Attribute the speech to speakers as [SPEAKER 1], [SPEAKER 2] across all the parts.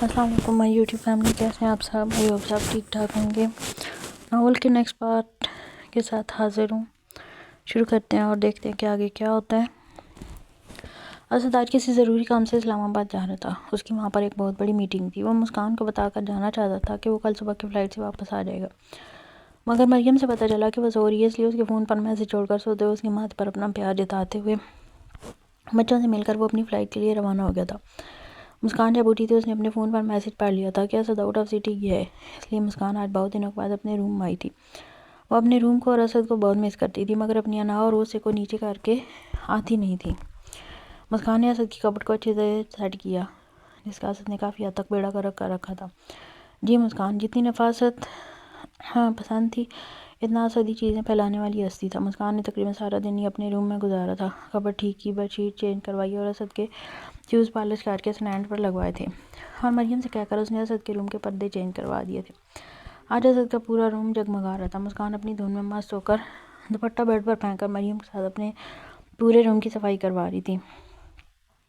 [SPEAKER 1] السلام علیکم مائی YouTube family, کیسے ہیں آپ سب؟ آئی ہوپ سب ٹھیک ٹھاک ہوں گے۔ ناول کے نیکسٹ پارٹ کے ساتھ حاضر ہوں، شروع کرتے ہیں اور دیکھتے ہیں کہ آگے کیا ہوتا ہے۔ اسد آج کسی ضروری کام سے اسلام آباد جا رہا تھا۔ اس کی وہاں پر ایک بہت بڑی میٹنگ تھی۔ وہ مسکان کو بتا کر جانا چاہتا تھا کہ وہ کل صبح کی فلائٹ سے واپس آ جائے گا، مگر مریم سے پتہ چلا کہ وہ سو رہی ہے، اس لیے اس کے فون پر میسج چھوڑ کر سوتے ہوئے اس کی ماتھ پر اپنا پیار جتاتے ہوئے بچوں سے مل کر وہ اپنی فلائٹ کے لیے روانہ ہو گیا تھا۔ مسکان جب اٹھی تھی اس نے اپنے فون پر میسج پڑھ لیا تھا کہ اسد آؤٹ آف سٹی گیا ہے، اس لیے مسکان آج بہت دنوں کے بعد اپنے روم میں آئی تھی۔ وہ اپنے روم کو اور اسد کو بہت مس کرتی تھی، مگر اپنی انا اور غصے کو نیچے کر کے آتی نہیں تھی۔ مسکان نے اسد کی کپبورڈ کو اچھے سے سیٹ کیا، جس کا اسد نے کافی حد تک بیڑا گرک کر رکھا تھا۔ جی مسکان جتنی نفاست پسند تھی، اتنا اسد ہی چیزیں پھیلانے والی ہستی تھا۔ مسکان نے تقریباً سارا دن ہی اپنے روم میں گزارا تھا، کپبورڈ ٹھیک کی، بیڈ شیٹ چینج کروائی اور اسد کے شوز پالش کر کے سٹینڈ پر لگوائے تھے، اور مریم سے کہہ کر اس نے اسد کے روم کے پردے چینج کروا دیے تھے۔ آج اسد کا پورا روم جگمگا رہا تھا۔ مسکان اپنی دھن میں مست ہو کر دوپٹہ بیڈ پر پھینک کر مریم کے ساتھ اپنے پورے روم کی صفائی کروا رہی تھی،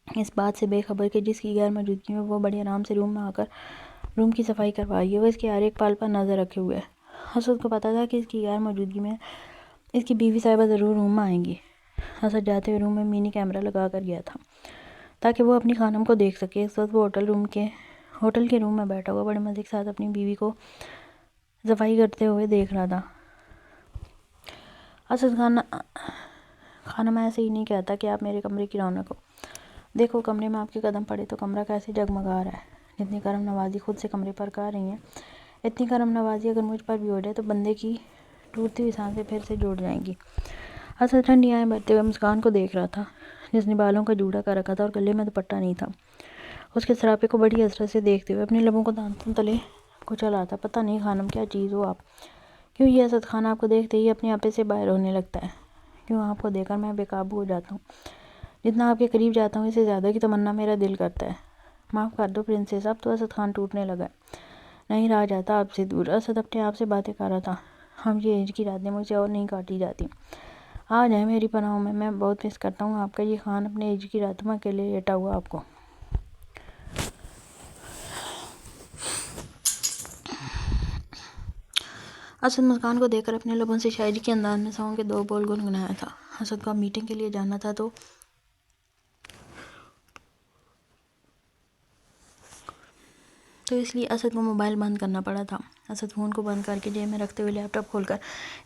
[SPEAKER 1] اس بات سے بے خبر کہ جس کی غیر موجودگی میں وہ بڑے آرام سے روم میں آ کر روم کی صفائی کروا رہی ہے۔ وہ اس کے ہر ایک پل پر نظر رکھے ہوئے ہے۔ اسد کو پتا تھا کہ اس کی غیر موجودگی میں اس کی بیوی صاحبہ ضرور روم میں آئیں گی۔ اسد جاتے ہوئے روم میں منی کیمرہ لگا کر گیا تھا تاکہ وہ اپنی خانم کو دیکھ سکے۔ اس وقت وہ ہوٹل کے روم میں بیٹھا ہوا بڑے مزے کے ساتھ اپنی بیوی کو صفائی کرتے ہوئے دیکھ رہا تھا۔ اسد خانم ایسے ہی نہیں کہتا کہ آپ میرے کمرے کی رونق ہو، دیکھو کمرے میں آپ کے قدم پڑے تو کمرہ کیسے جگمگا رہا ہے۔ جتنی کرم نوازی خود سے کمرے پر کر رہی ہیں، اتنی کرم نوازی اگر مجھ پر بھی ہو جائے تو بندے کی ٹوٹتی ہوئی سانسیں پھر سے جڑ جائیں گی۔ اسد ٹھنڈی آنکھیں بھرتے ہوئے مسکان کو دیکھ رہا تھا، جس نے بالوں کا جوڑا کر رکھا تھا اور گلے میں دوپٹہ نہیں تھا۔ اس کے سراپے کو بڑی حسرت سے دیکھتے ہوئے اپنے لبوں کو دانتوں تلے کچل رہا تھا۔ پتہ نہیں خانم کیا چیز ہو آپ، کیوں یہ اسد خان آپ کو دیکھتے ہی اپنے آپے سے باہر ہونے لگتا ہے، کیوں آپ کو دیکھ کر میں بے قابو ہو جاتا ہوں، جتنا آپ کے قریب جاتا ہوں اس سے زیادہ کی تمنا میرا دل کرتا ہے۔ معاف کر دو پرنسس، اب تو اسد خان ٹوٹنے لگا ہے، نہیں رہا جاتا آپ سے دور۔ اسد اپنے آپ سے باتیں کر رہا تھا، ہم یہ ایج کی راتیں مجھ سے اور نہیں کاٹی جاتی، آ جائیں میری پناہوں میں بہت مس کرتا ہوں آپ کا یہ خان اپنے ایج کی راتوں میں اکیلے لیٹا ہوا آپ کو۔ اسد مسکان کو دیکھ کر اپنے لبوں سے شاعری کے انداز میں سونگ کے دو بول گنگنایا تھا۔ اسد کو اب میٹنگ کے لیے جانا تھا تو اس لیے اسد کو موبائل بند کرنا پڑا تھا۔ اسد فون کو بند کر کے جیب میں رکھتے ہوئے لیپ ٹاپ کھول کر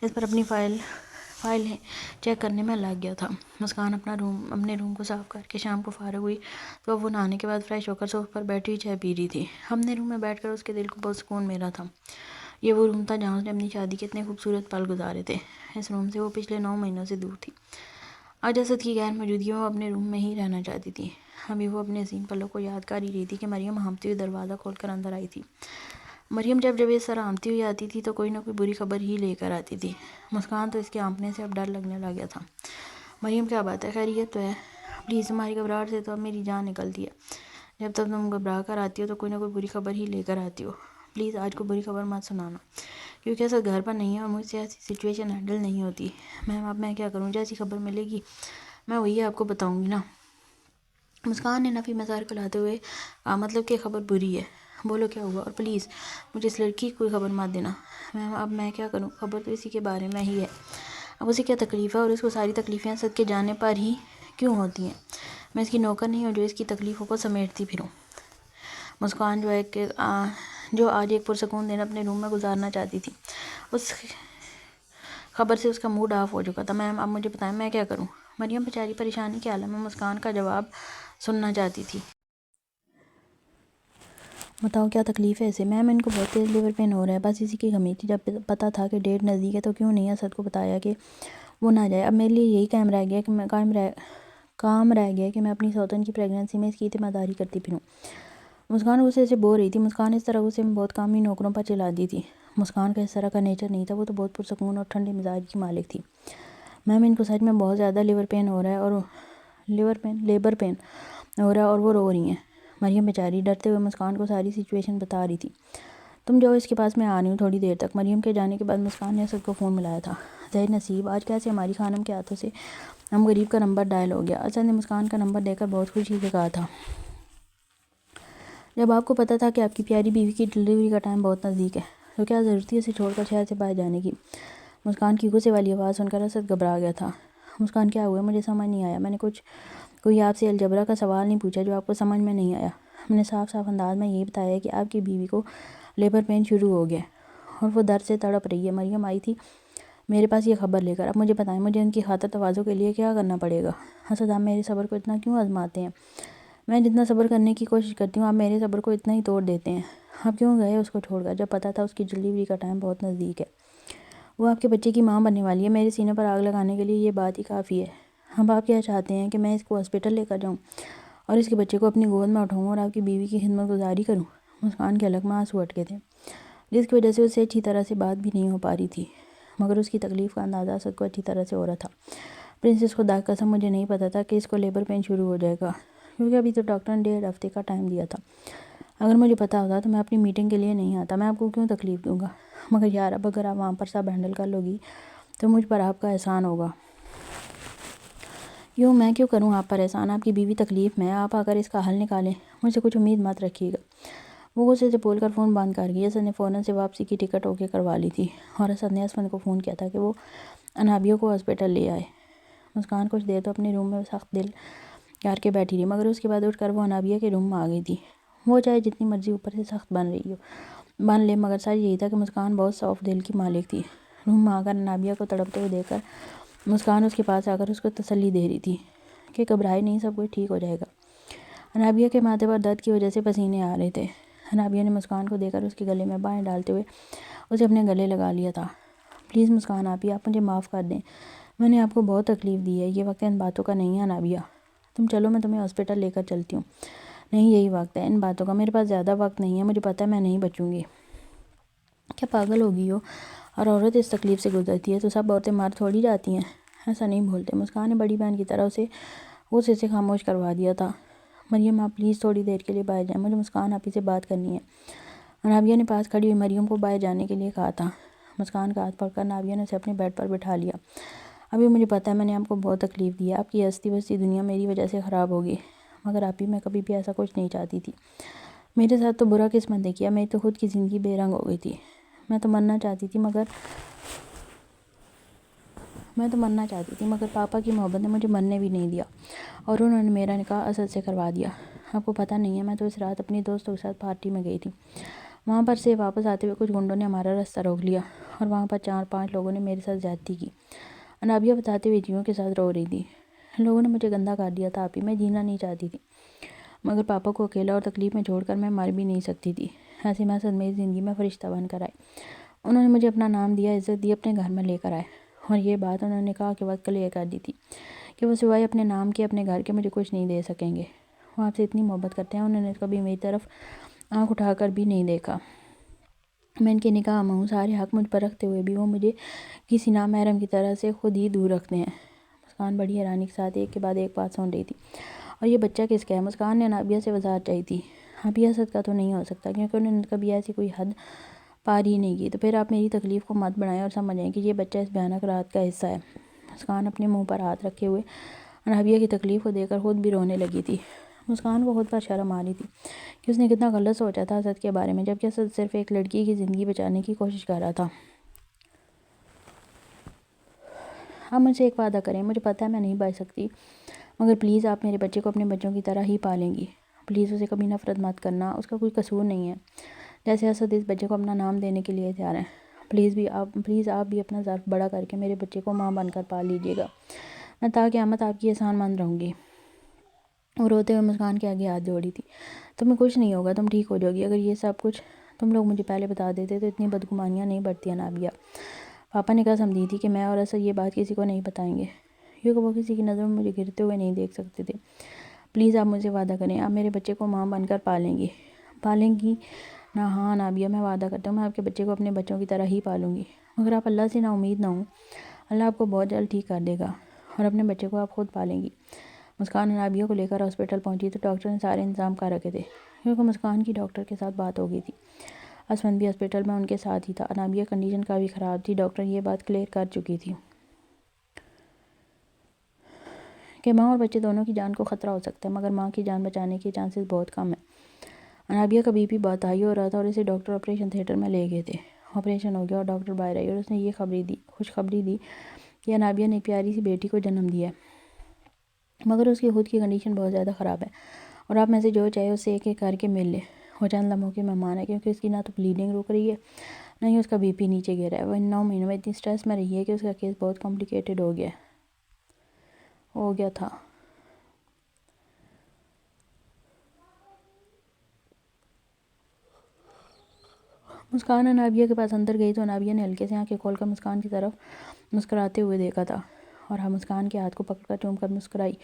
[SPEAKER 1] اس پر اپنی فائل چیک کرنے میں لگ گیا تھا۔ مسکان اپنے روم کو صاف کر کے شام کو فارغ ہوئی تو اب وہ نہانے کے بعد فریش ہو کر صوفے پر بیٹھی ہوئی چائے پی رہی تھی۔ اپنے روم میں بیٹھ کر اس کے دل کو بہت سکون مل رہا تھا۔ یہ وہ روم تھا جہاں اس نے اپنی شادی کے اتنے خوبصورت پل گزارے تھے۔ اس روم سے وہ پچھلے 9 مہینوں سے دور تھی۔ آج اسد کی غیر موجودگی میں وہ اپنے روم میں ہی رہنا چاہتی تھی۔ ابھی وہ اپنے حسین پلوں کو یاد کر ہی رہی تھی کہ مریم ہانپتی ہوئی دروازہ کھول کر اندر آئی تھی۔ مریم جب اس طرح ہانپتی ہوئی آتی تھی تو کوئی نہ کوئی بری خبر ہی لے کر آتی تھی۔ مسکان تو اس کے ہانپنے سے اب ڈر لگنے لگ گیا تھا۔ مریم کیا بات ہے، خیریت تو ہے؟ پلیز تمہاری گھبراہٹ سے تو اب میری جان نکلتی ہے۔ جب تک تم گھبرا کر آتی ہو تو کوئی نہ کوئی بری خبر ہی لے کر آتی ہو، پلیز آج کوئی بری خبر مت سنانا، کیونکہ اسد گھر پر نہیں ہے اور مجھ سے ایسی سچویشن ہینڈل نہیں ہوتی۔ میم اب میں کیا کروں، جیسی خبر ملے گی میں وہی آپ کو بتاؤں گی نا۔ مسکان نے نفی میں سر کھلاتے ہوئے کہا، مطلب کہ خبر بری ہے، بولو کیا ہوا، اور پلیز مجھے اس لڑکی کی کوئی خبر مت دینا۔ میم اب میں کیا کروں، خبر تو اسی کے بارے میں ہی ہے، اب اسے کیا تکلیف ہے اور اس کو ساری تکلیفیں اسد کے جانے پر ہی کیوں ہوتی ہیں؟ میں اس کی نوکر نہیں ہوں جو اس کی تکلیفوں کو سمیٹتی پھروں۔ مسکان جو آج ایک پرسکون دن اپنے روم میں گزارنا چاہتی تھی، اس خبر سے اس کا موڈ آف ہو چکا تھا۔ میم اب مجھے بتائیں میں کیا کروں؟ مریم بیچاری پریشانی کے عالم میں مسکان کا جواب سننا چاہتی تھی۔ بتاؤ کیا تکلیف ہے اسے؟ میم ان کو بہت تیز لیور پین ہو رہا ہے، بس اسی کی کمی تھی، جب پتا تھا کہ ڈیٹ نزدیک ہے تو کیوں نہیں اسد کو بتایا کہ وہ نہ جائے۔ اب میرے لیے یہی کام رہ گیا کہ میں اپنی سوتن کی پریگننسی میں اس کی اعتماداری کرتی پھروں۔ مسکان غصے سے بول رہی تھی۔ مسکان اس طرح غصے میں بہت کامی نوکروں پر چلاتی تھی۔ مسکان کا اس طرح کا نیچر نہیں تھا، وہ تو بہت پرسکون اور ٹھنڈے مزاج کی مالک تھی۔ میم ان کو سچ میں بہت زیادہ لیبر پین ہو رہا ہے اور وہ رو رہی ہیں۔ مریم بیچاری ڈرتے ہوئے مسکان کو ساری سچویشن بتا رہی تھی۔ تم جاؤ اس کے پاس، میں آ رہی ہوں تھوڑی دیر تک۔ مریم کے جانے کے بعد مسکان نے اسد کو فون ملایا تھا۔ ظاہر نصیب، آج کیسے ہماری خانم کے ہاتھوں سے ہم غریب کا نمبر ڈائل ہو گیا۔ اسد نے مسکان کا نمبر دے کر بہت خوشی سے کہا تھا۔ جب آپ کو پتہ تھا کہ آپ کی پیاری بیوی کی ڈلیوری کا ٹائم بہت نزدیک ہے تو کیا ضرورت تھی اسے چھوڑ کر شہر سے باہر جانے کی؟ مسکان کی غصے والی آواز سن کر اسد گھبرا گیا تھا۔ مسکان کیا ہوا؟ مجھے سمجھ نہیں آیا۔ میں نے کوئی آپ سے الجبرا کا سوال نہیں پوچھا جو آپ کو سمجھ میں نہیں آیا۔ میں نے صاف انداز میں یہی بتایا کہ آپ کی بیوی کو لیبر پین شروع ہو گیا اور وہ درد سے تڑپ رہی ہے۔ مریم آئی تھی میرے پاس یہ خبر لے کر۔ اب مجھے بتائیں مجھے ان کی خاطر تواضع کے لیے کیا کرنا پڑے گا؟ اسد آپ میرے صبر کو اتنا کیوں آزماتے ہیں؟ میں جتنا صبر کرنے کی کوشش کرتی ہوں آپ میرے صبر کو اتنا ہی توڑ دیتے ہیں۔ آپ کیوں گئے اس کو چھوڑ کر جب پتہ تھا اس کی ڈلیوری کا ٹائم بہت نزدیک ہے؟ وہ آپ کے بچے کی ماں بننے والی ہے۔ میرے سینے پر آگ لگانے کے لیے یہ بات ہی کافی ہے۔ اب آپ کیا چاہتے ہیں کہ میں اس کو ہاسپٹل لے کر جاؤں اور اس کے بچے کو اپنی گود میں اٹھاؤں اور آپ کی بیوی کی خدمت گزاری کروں؟ مسکان کے حلق میں آنسو اٹکے تھے جس کی وجہ سے اسے اچھی طرح سے بات بھی نہیں ہو پا رہی تھی، مگر اس کی تکلیف کا اندازہ اسد کو اچھی طرح سے ہو رہا تھا۔ پرنسس خدا کی قسم مجھے نہیں پتا تھا کہ اس کو لیبر پین شروع ہو جائے گا، کیونکہ ابھی تو ڈاکٹر نے 1.5 ہفتے کا ٹائم دیا تھا۔ اگر مجھے پتا ہوتا تو میں اپنی میٹنگ کے لیے نہیں آتا، میں آپ کو کیوں تکلیف دوں گا؟ مگر یار اب اگر آپ وہاں پر سب ہینڈل کر لو گی تو مجھ پر آپ کا احسان ہوگا۔ کیوں؟ میں کیوں کروں آپ پر احسان؟ آپ کی بیوی تکلیف میں ہے، آپ آ کر اس کا حل نکالیں، مجھ سے کچھ امید مت رکھیے گا۔ وہ غصے سے بول کر فون بند کر گئی۔ اسد نے فوراً سے واپسی کی ٹکٹ اوکے کروا لی تھی اور اسد نے اسفند کو فون کیا تھا کہ وہ انابیہ کو ہاسپٹل لے آئے۔ مسکان کچھ دیر تو اپنے روم میں سخت دل کر کے بیٹھی رہی، مگر اس کے بعد اٹھ کر وہ انابیہ کے روم میں آ گئی تھی۔ وہ چاہے جتنی مرضی اوپر سے سخت بن لے، مگر سچ یہی تھا کہ مسکان بہت صاف دل کی مالک تھی۔ روم میں آ کر انابیہ کو تڑپتے ہوئے دیکھ کر مسکان اس کے پاس آ کر اس کو تسلی دے رہی تھی کہ گھبرائے نہیں، سب کچھ ٹھیک ہو جائے گا۔ انابیہ کے ماتھے پر درد کی وجہ سے پسینے آ رہے تھے۔ انابیہ نے مسکان کو دیکھ کر اس کے گلے میں بائیں ڈالتے ہوئے اسے اپنے گلے لگا لیا تھا۔ پلیز مسکان آپی، آپ مجھے معاف کر دیں، میں نے آپ کو بہت تکلیف دی ہے، یہ وقت ان باتوں کا نہیں ہے انابیہ۔ تم چلو میں تمہیں ہاسپٹل لے کر چلتی ہوں۔ نہیں، یہی وقت ہے ان باتوں کا، میرے پاس زیادہ وقت نہیں ہے، مجھے پتہ ہے میں نہیں بچوں گی۔ کیا پاگل ہو گئی ہو؟ اور عورت اس تکلیف سے گزرتی ہے تو سب عورتیں مر تھوڑی جاتی ہیں، ایسا نہیں بولتے۔ مسکان نے بڑی بہن کی طرح اسے غصے سے خاموش کروا دیا تھا۔ مریم آپ پلیز تھوڑی دیر کے لیے باہر جائیں، مجھے مسکان آپی سے بات کرنی ہے۔ انابیہ نے پاس کھڑی ہوئی مریم کو باہر جانے کے لیے کہا تھا۔ مسکان کا ہاتھ پکڑ کر انابیہ نے اسے اپنے بیڈ پر بٹھا لیا۔ ابھی مجھے پتہ ہے میں نے آپ کو بہت تکلیف دی ہے، آپ کی ہستی بستی دنیا میری وجہ سے خراب ہوگی، مگر آپی میں کبھی بھی ایسا کچھ نہیں چاہتی تھی۔ میرے ساتھ تو برا قسمت نے کیا، میری تو خود کی زندگی بے رنگ ہو گئی تھی۔ میں تو مرنا چاہتی تھی مگر پاپا کی محبت نے مجھے مرنے بھی نہیں دیا اور انہوں نے میرا نکاح اسد سے کروا دیا۔ آپ کو پتہ نہیں ہے میں تو اس رات اپنی دوستوں کے ساتھ پارٹی میں گئی تھی، وہاں پر سے واپس آتے ہوئے کچھ گنڈوں نے ہمارا راستہ روک لیا اور وہاں پر 4-5 لوگوں نے میرے ساتھ زیادتی کی۔ انابیہ بتاتے ہوئے جیوں کے ساتھ رو رہی تھی۔ ان لوگوں نے مجھے گندا کر دیا تھا آپی، میں جینا نہیں چاہتی تھی، مگر پاپا کو اکیلا اور تکلیف میں چھوڑ کر میں مر بھی نہیں سکتی تھی۔ ایسے میں اسد میری زندگی میں فرشتہ بن کر آئے، انہوں نے مجھے اپنا نام دیا، عزت دی، اپنے گھر میں لے کر آئے، اور یہ بات انہوں نے نکاح کے وقت کلیئر کر دی تھی کہ وہ سوائے اپنے نام کے اپنے گھر کے مجھے کچھ نہیں دے سکیں گے۔ وہ آپ سے اتنی محبت کرتے ہیں، انہوں نے کبھی میری طرف آنکھ اٹھا کر بھی نہیں دیکھا۔ میں ان کے نکاح میں ہوں، سارے حق مجھ پر رکھتے ہوئے بھی وہ مجھے کسی نامحرم کی طرح سے خود ہی دور رکھتے ہیں۔ مسکان بڑی حیرانی کے ساتھ ایک کے بعد ایک بات سن رہی تھی۔ اور یہ بچہ کس کا ہے؟ مسکان نے انابیہ سے وضاحت چاہی تھی۔ اب یہ اسد کا تو نہیں ہو سکتا، کیونکہ انہوں نے کبھی ایسی کوئی حد پار ہی نہیں کی، تو پھر آپ میری تکلیف کو مت بڑھائیں اور سمجھیں کہ یہ بچہ اس بھیانک رات کا حصہ ہے۔ مسکان اپنے منہ پر ہاتھ رکھے ہوئے انابیہ کی تکلیف کو دیکھ کر خود بھی رونے لگی تھی۔ مسکان کو خود پر شرم آ رہی تھی کہ اس نے کتنا غلط سوچا تھا اسد کے بارے میں، جبکہ اسد صرف ایک لڑکی کی زندگی بچانے کی کوشش کر رہا تھا۔ آپ مجھ سے ایک وعدہ کریں، مجھے پتہ ہے میں نہیں بچ سکتی، مگر پلیز آپ میرے بچے کو اپنے بچوں کی طرح ہی پالیں گی۔ پلیز اسے کبھی نفرت مت کرنا، اس کا کوئی قصور نہیں ہے، جیسے اسد اس بچے کو اپنا نام دینے کے لیے تیار ہیں۔ پلیز آپ بھی اپنا ظرف بڑا کر کے میرے بچے کو ماں بن کر پال لیجیے گا، میں تا قیامت آپ کی احسان مند رہوں گی۔ وہ روتے ہوئے مسکان کے آگے ہاتھ جوڑی تھی۔ تمہیں کچھ نہیں ہوگا، تم ٹھیک ہو جاؤ گی، اگر یہ سب کچھ تم لوگ مجھے پہلے بتا دیتے تو اتنی بدگمانیاں نہیں بڑھتی انابیہ۔ پاپا نے قسم دی تھی کہ میں اور اسد یہ بات کسی کو نہیں بتائیں گے، کیونکہ وہ کسی کی نظروں میں مجھے گرتے ہوئے نہیں دیکھ سکتے تھے۔ پلیز آپ مجھ سے وعدہ کریں، آپ میرے بچے کو ماں بن کر پالیں گی نا؟ ہاں انابیہ، میں وعدہ کرتا ہوں میں آپ کے بچے کو اپنے بچوں کی طرح ہی پالوں گی، مگر آپ اللہ سے نا امید نہ ہوں، اللہ آپ کو بہت جلد ٹھیک کر دے گا اور اپنے بچے کو آپ خود پالیں گی۔ مسکان انابیہ کو لے کر ہاسپٹل پہنچی تو ڈاکٹر نے سارے انتظام کر رکھے تھے، کیونکہ مسکان کی ڈاکٹر کے ساتھ بات ہو گئی تھی۔ اسفند بھی ہاسپٹل میں ان کے ساتھ ہی تھا۔ انابیہ کنڈیشن کافی خراب تھی، ڈاکٹر یہ بات کلیئر کر چکی تھی کہ ماں اور بچے دونوں کی جان کو خطرہ ہو سکتا ہے، مگر ماں کی جان بچانے کے چانسز بہت کم ہیں۔ انابیہ کا BP بہت ہائی ہو رہا تھا اور اسے ڈاکٹر آپریشن تھیٹر میں لے گئے تھے۔ آپریشن ہو گیا اور ڈاکٹر باہر آئی اور اس نے یہ خوشخبری دی کہ انابیہ نے ایک پیاری سی بیٹی کو جنم دیا ہے، مگر اس کی خود کی کنڈیشن بہت زیادہ خراب ہے اور آپ میں سے جو چاہے اس سے ایک ایک کر کے مل لے۔ وہ چند لمحوں کی مہمان ہے کیونکہ اس کی نہ تو بلیڈنگ رک رہی ہے نہ ہی اس کا BP نیچے گر رہا ہے۔ وہ ان 9 مہینوں میں اتنی سٹریس میں رہی ہے کہ اس کا کیس بہت کمپلیکیٹڈ ہو گیا تھا۔ مسکان انابیہ کے پاس اندر گئی تو انابیہ نے ہلکے سے آنکھیں کھول کر مسکان کی طرف مسکراتے ہوئے دیکھا تھا اور مسکان کے ہاتھ کو پکڑ کر چوم کر مسکرائی۔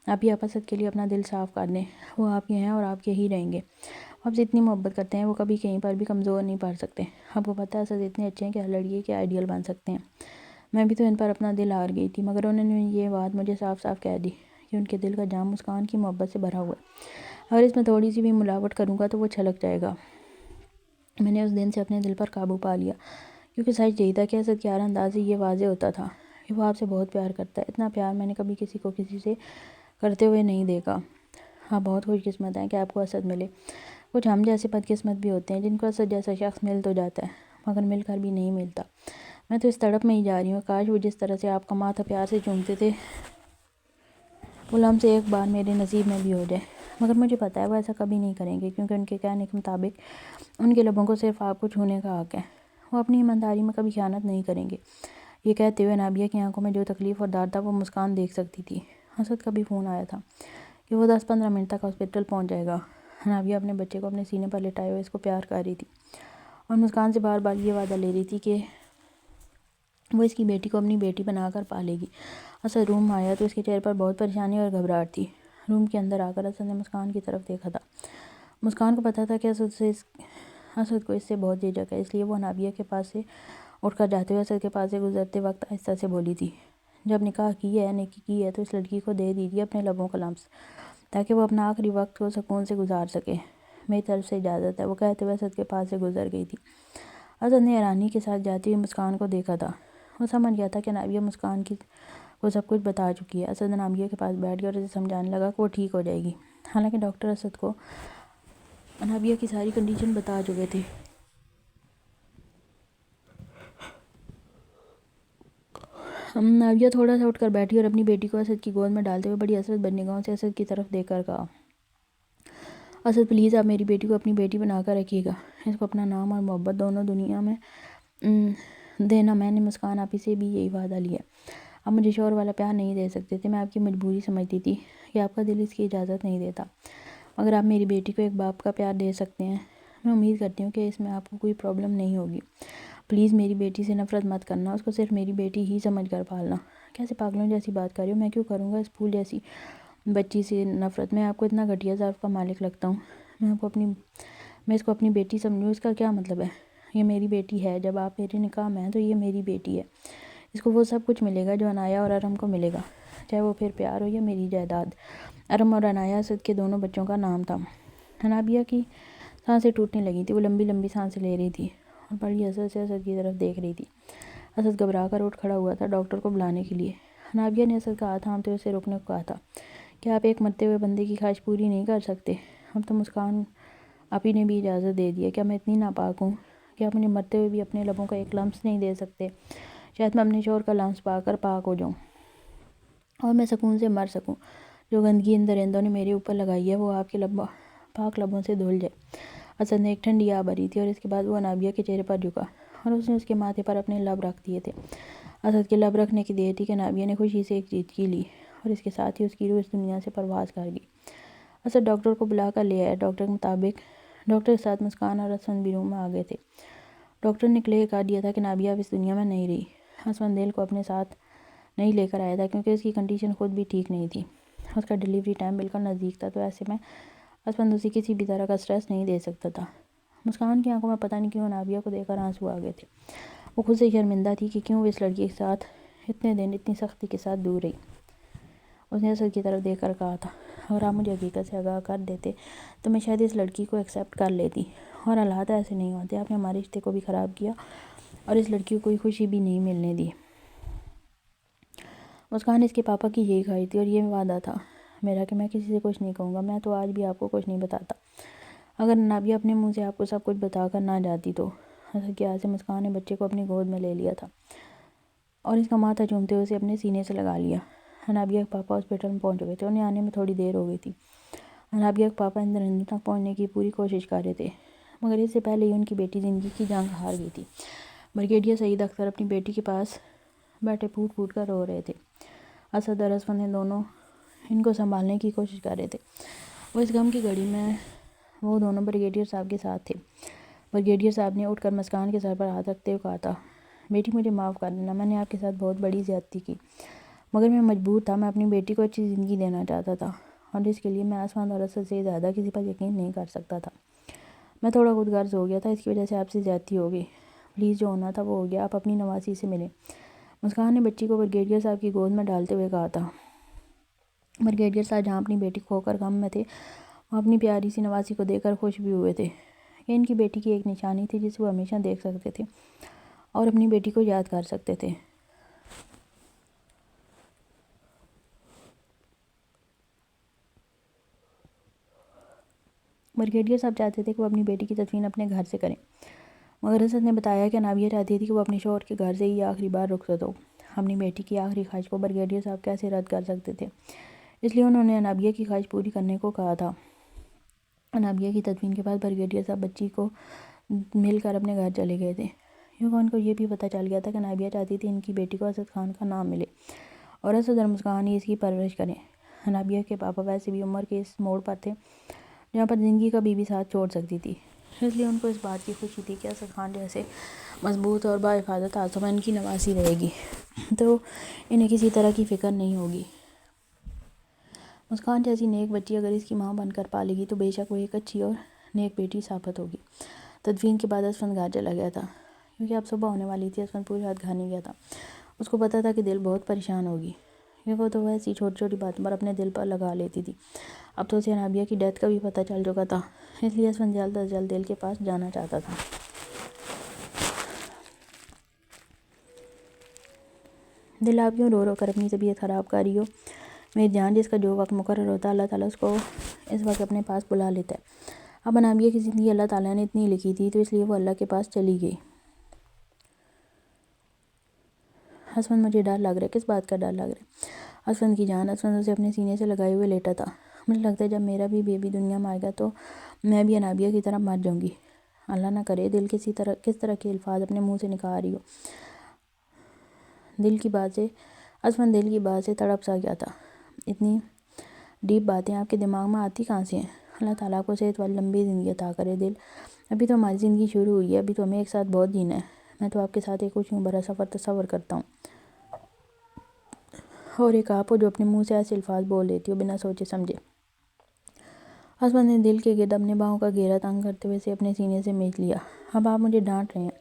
[SPEAKER 1] آپ ہی اسد کے لیے اپنا دل صاف کر دیں، وہ آپ کے ہیں اور آپ کے ہی رہیں گے۔ آپ سے اتنی محبت کرتے ہیں، وہ کبھی کہیں پر بھی کمزور نہیں پڑ سکتے۔ آپ کو پتہ ہے اسد اتنے اچھے ہیں کہ ہر لڑکی کے آئیڈیل بن سکتے ہیں۔ میں بھی تو ان پر اپنا دل ہار گئی تھی، مگر انہوں نے یہ بات مجھے صاف صاف کہہ دی کہ ان کے دل کا جام مسکان کی محبت سے بھرا ہوا ہے۔ اگر اس میں تھوڑی سی بھی ملاوٹ کروں گا تو وہ چھلک جائے گا۔ میں نے اس دن سے اپنے دل پر قابو پا لیا، کیونکہ سچ یہی تھا کہ اسد کے ہر انداز سے یہ واضح ہوتا تھا کہ وہ آپ سے بہت پیار کرتا ہے۔ اتنا پیار میں نے کبھی کسی کو کسی سے کرتے ہوئے نہیں دیکھا۔ آپ بہت خوش قسمت ہیں کہ آپ کو اسد ملے۔ کچھ ہم جیسے بد قسمت بھی ہوتے ہیں جن کو اسد جیسا شخص مل تو جاتا ہے مگر مل کر بھی نہیں ملتا۔ میں تو اس تڑپ میں ہی جا رہی ہوں، کاش وہ جس طرح سے آپ کا ماتھا پیار سے چومتے تھے وہ لمحے سے ایک بار میرے نصیب میں بھی ہو جائے، مگر مجھے پتہ ہے وہ ایسا کبھی نہیں کریں گے، کیونکہ ان کے کہنے کے مطابق ان کے لبوں کو صرف آپ کو چھونے کا حق ہے۔ وہ اپنی ایمانداری میں کبھی خیانت نہیں کریں گے۔ یہ کہتے ہوئے انابیہ کی آنکھوں میں جو تکلیف اور درد تھا وہ مسکان دیکھ سکتی تھی۔ اسد کا بھی فون آیا تھا کہ وہ 10-15 منٹ تک ہاسپٹل پہنچ جائے گا۔ انابیہ اپنے بچے کو اپنے سینے پر لٹائے ہوئے اس کو پیار کر رہی تھی اور مسکان سے بار بار یہ وعدہ لے رہی تھی کہ وہ اس کی بیٹی کو اپنی بیٹی بنا کر پالے گی۔ اسد روم میں آیا تو اس کے چہرے پر بہت پریشانی اور گھبراہٹ تھی۔ روم کے اندر آ کر اسد نے مسکان کی طرف دیکھا تھا۔ مسکان کو پتہ تھا کہ اسد کو اس سے بہت جھجک ہے، اس لیے وہ انابیہ کے پاس سے اٹھ کر جاتے ہوئے اسد کے پاس سے گزرتے وقت آہستہ سے بولی تھی، جب نکاح کی ہے، نیکی کی ہے تو اس لڑکی کو دے دیجیے اپنے لبوں کا لمس، تاکہ وہ اپنا آخری وقت کو سکون سے گزار سکے۔ میری طرف سے اجازت ہے، وہ کہتے ہوئے اسد کے پاس سے گزر گئی تھی۔ اسد نے حیرانی کے ساتھ جاتی ہوئی مسکان کو دیکھا تھا۔ وہ سمجھ گیا تھا کہ انابیہ مسکان کو سب کچھ بتا چکی ہے۔ اسد انابیہ کے پاس بیٹھ گیا اور اسے سمجھانے لگا کہ وہ ٹھیک ہو جائے گی، حالانکہ ڈاکٹر اسد کو انابیہ کی ساری کنڈیشن بتا چکے تھے۔ انابیہ تھوڑا سا اٹھ کر بیٹھی اور اپنی بیٹی کو اسد کی گود میں ڈالتے ہوئے بڑی حسرت بھری نگاہوں سے اسد کی طرف دیکھ کر کہا، اسد پلیز آپ میری بیٹی کو اپنی بیٹی بنا کر رکھیے گا، اس کو اپنا نام اور محبت دونوں دنیا میں دینا۔ میں نے مسکان آپی سے بھی یہی وعدہ لیا ہے۔ آپ مجھے شوہر والا پیار نہیں دے سکتے تھے، میں آپ کی مجبوری سمجھتی تھی کہ آپ کا دل اس کی اجازت نہیں دیتا، مگر آپ میری بیٹی کو ایک باپ کا پیار دے سکتے ہیں۔ میں امید کرتی ہوں کہ اس میں آپ کو کوئی پرابلم نہیں ہوگی۔ پلیز میری بیٹی سے نفرت مت کرنا، اس کو صرف میری بیٹی ہی سمجھ کر پالنا۔ کیسے پاگلوں جیسی بات کر رہی ہو، میں کیوں کروں گا اس پھول جیسی بچی سے نفرت؟ میں آپ کو اتنا گھٹیا ظرف کا مالک لگتا ہوں؟ میں اس کو اپنی بیٹی سمجھوں، اس کا کیا مطلب ہے؟ یہ میری بیٹی ہے، جب آپ میرے نکاح میں ہیں تو یہ میری بیٹی ہے۔ اس کو وہ سب کچھ ملے گا جو عنایہ اور ارم کو ملے گا، چاہے وہ پھر پیار ہو یا میری جائیداد۔ ارم اور عنایہ اسد کے دونوں بچوں کا نام تھا۔ انابیہ کی سانسیں ٹوٹنے لگی تھی، وہ لمبی لمبی سانسیں لے رہی تھی اور بڑی حسرت سے اسد کی طرف دیکھ رہی تھی۔ اسد گھبرا کر اٹھ کھڑا ہوا تھا ڈاکٹر کو بلانے کے لیے۔ انابیہ نے اسد کا ہاتھ تھامتے ہوئے اسے روکنے کو کہا تھا۔ کیا آپ ایک مرتے ہوئے بندے کی خواہش پوری نہیں کر سکتے؟ اب تو مسکان آپی نے بھی اجازت دے دی ہے۔ کیا میں اتنی ناپاک ہوں کہ آپ مجھے مرتے ہوئے بھی اپنے لبوں کا ایک لمس نہیں دے سکتے؟ شاید میں اپنے شوہر کا لمس پا کر پاک ہو جاؤں اور میں سکون سے مر سکوں۔ جو گندگی ان درندوں نے میرے اوپر لگائی ہے وہ آپ کے پاک لبوں سے دھل جائے۔ اسد نے ایک ٹھنڈی آہ بھری تھی اور اس کے بعد وہ انابیہ کے چہرے پر جھکا اور اس نے اس کے ماتھے پر اپنے لب رکھ دیے تھے۔ اسد کے لب رکھنے کی دیر تھی کہ انابیہ نے خوشی سے ایک چیخ لی اور اس کے ساتھ ہی اس کی روح اس دنیا سے پرواز کر گئی۔ اسد ڈاکٹر کو بلا کر لے آیا۔ ڈاکٹر کے مطابق ڈاکٹر کے ساتھ مسکان اور اسد بھی روم میں آ گئے تھے۔ ڈاکٹر نے کلیئر کر دیا تھا کہ انابیہ اب اس دنیا میں نہیں رہی۔ اسد دل کو اپنے ساتھ نہیں لے کر آیا تھا کیونکہ اس کی کنڈیشن خود بھی ٹھیک نہیں تھی۔ اس کا ڈیلیوری ٹائم بالکل نزدیک تھا، تو ایسے میں اسد اسے کسی بھی طرح کا سٹریس نہیں دے سکتا تھا۔ مسکان کی آنکھوں میں پتہ نہیں کیوں انابیہ کو دیکھ کر آنسو آ گئے تھے۔ وہ خود سے شرمندہ تھی کہ کیوں وہ اس لڑکی کے ساتھ اتنے دن اتنی سختی کے ساتھ دور رہی۔ اس نے اسد کی طرف دیکھ کر کہا تھا، اگر آپ مجھے حقیقت سے آگاہ کر دیتے تو میں شاید اس لڑکی کو ایکسیپٹ کر لیتی، اور حالات ایسے نہیں ہوتے۔ آپ نے ہمارے رشتے کو بھی خراب کیا اور اس لڑکی کو کوئی خوشی بھی نہیں ملنے دی۔ مسکان اس کے پاپا کی یہی خواہش تھی اور یہ وعدہ تھا میرا کہ میں کسی سے کچھ نہیں کہوں گا۔ میں تو آج بھی آپ کو کچھ نہیں بتاتا۔ اگر نابیہ اپنے منہ سے آپ کو سب کچھ بتا کر نہ جاتی تو۔ حسد کی آگ سے مسکان نے بچے کو اپنی گود میں لے لیا تھا اور اس کا ماتھا چومتے ہوئے اسے اپنے سینے سے لگا لیا۔ نابیہ کے پاپا ہاسپٹل میں پہنچ گئے تھے، انہیں آنے میں تھوڑی دیر ہو گئی تھی۔ نابیہ کے پاپا اندر تک پہنچنے کی پوری کوشش کر رہے تھے، مگر اس سے پہلے ہی ان کی بیٹی زندگی کی جنگ ہار گئی تھی۔ بریگیڈیئر سعید اختر اپنی بیٹی کے پاس بیٹھے پھوٹ پھوٹ کر رو رہے تھے۔ اسد اور اسفند دونوں ان کو سنبھالنے کی کوشش کر رہے تھے۔ وہ اس غم کی گھڑی میں وہ دونوں بریگیڈیئر صاحب کے ساتھ تھے۔ بریگیڈیئر صاحب نے اٹھ کر مسکان کے سر پر ہاتھ رکھتے ہوئے کہا تھا، بیٹی مجھے معاف کر دینا، میں نے آپ کے ساتھ بہت بڑی زیادتی کی، مگر میں مجبور تھا، میں اپنی بیٹی کو اچھی زندگی دینا چاہتا تھا اور اس کے لیے میں اسفند اور اسد سے زیادہ کسی پر یقین نہیں کر سکتا تھا۔ میں تھوڑا خود غرض ہو گیا تھا، اس کی وجہ سے آپ سے زیادتی ہو گئی، پلیز جو ہونا تھا وہ ہو گیا، آپ اپنی نواسی سے ملیں۔ مسکان نے بچی کو بریگیڈیئر صاحب کی گود میں ڈالتے ہوئے کہا تھا۔ بریگیڈیئر صاحب جہاں اپنی بیٹی کھو کر غم میں تھے، وہاں اپنی پیاری سی نواسی کو دیکھ کر خوش بھی ہوئے تھے۔ یہ ان کی بیٹی کی ایک نشانی تھی جسے وہ ہمیشہ دیکھ سکتے تھے اور اپنی بیٹی کو یاد کر سکتے تھے۔ بریگیڈیئر صاحب چاہتے تھے کہ وہ اپنی بیٹی کی تدفین اپنے گھر سے کریں، مگر اسد نے بتایا کہ نابیہ چاہتی تھی کہ وہ اپنے شوہر کے گھر سے ہی آخری بار رخصت ہو۔ اپنی بیٹی کی آخری خواہش کو بریگیڈیئر صاحب کیسے رد کر سکتے تھے، اس لیے انہوں نے نابیہ کی خواہش پوری کرنے کو کہا تھا۔ نابیہ کی تدفین کے بعد بریگیڈیئر صاحب بچی کو مل کر اپنے گھر چلے گئے تھے۔ کیونکہ ان کو یہ بھی پتہ چل گیا تھا کہ نابیہ چاہتی تھی ان کی بیٹی کو اسد خان کا نام ملے اور اسد اور مسکان ہی اس کی پرورش کریں۔ نابیہ کے پاپا ویسے بھی عمر کے اس موڑ پر تھے جہاں پر زندگی کبھی بھی ساتھ چھوڑ سکتی تھی، اس لیے ان کو اس بات کی خوشی تھی کہ اسد خان جیسے مضبوط اور باحفاظت آسو میں ان کی نواسی رہے گی تو انہیں کسی طرح کی فکر نہیں ہوگی۔ مسکان جیسی نیک بچی اگر اس کی ماں بن کر پالے گی تو بے شک وہ ایک اچھی اور نیک بیٹی ثابت ہوگی۔ تدفین کے بعد اسفند گھر چلا گیا تھا کیونکہ اب صبح ہونے والی تھی۔ اسفند پوری رات گھر نہیں گیا تھا، اس کو پتہ تھا کہ دل بہت پریشان ہوگی، کیونکہ وہ تو ویسی چھوٹی چھوٹی باتوں پر اپنے دل پر لگا لیتی تھی۔ اب تو اسے نابیہ کی ڈیتھ کا بھی پتہ چل چکا تھا، اس لیے اسفند جلد از جلد دل کے پاس جانا چاہتا تھا۔ دل آپ کیوں رو رو کر اپنی طبیعت خراب کر رہی ہو؟ میری جان، جس کا جو وقت مقرر ہوتا ہے اللہ تعالیٰ اس کو اس وقت اپنے پاس بلا لیتا ہے۔ اب نابیہ کی زندگی اللہ تعالیٰ نے اتنی لکھی تھی تو اس لیے وہ اللہ کے پاس چلی گئی۔ اسفند مجھے ڈر لگ رہا ہے۔ کس بات کا ڈر لگ رہا ہے؟ اسفند کی جان، اسفند اسے اپنے سینے سے لگائے ہوئے لیٹا تھا۔ مجھے لگتا ہے جب میرا بھی بیبی دنیا میں آئے گا تو میں بھی نابیہ کی طرح مر جاؤں گی۔ اللہ نہ کرے۔ دل کس طرح کے الفاظ اپنے منہ سے نکال رہی ہو۔ دل کی بات سے اسفند دل کی بات سے تڑپ سا گیا تھا۔ اتنی ڈیپ باتیں آپ کے دماغ میں آتی کہاں سے ہیں؟ اللہ تعالیٰ کو صحت والی لمبی زندگی عطا کرے۔ دل، ابھی تو ہماری زندگی شروع ہوئی ہے، ابھی تو ہمیں ایک ساتھ بہت جینا ہے۔ میں تو آپ کے ساتھ ایک خوشیوں بھرا سفر تصور کرتا ہوں، اور ایک آپ ہو جو اپنے منہ سے ایسے الفاظ بول دیتی ہو بنا سوچے سمجھے۔ اسفند نے دل کے گرد اپنے باہوں کا گھیرا تنگ کرتے ہوئے اسے اپنے سینے سے میچ لیا۔ اب آپ مجھے ڈانٹ رہے ہیں؟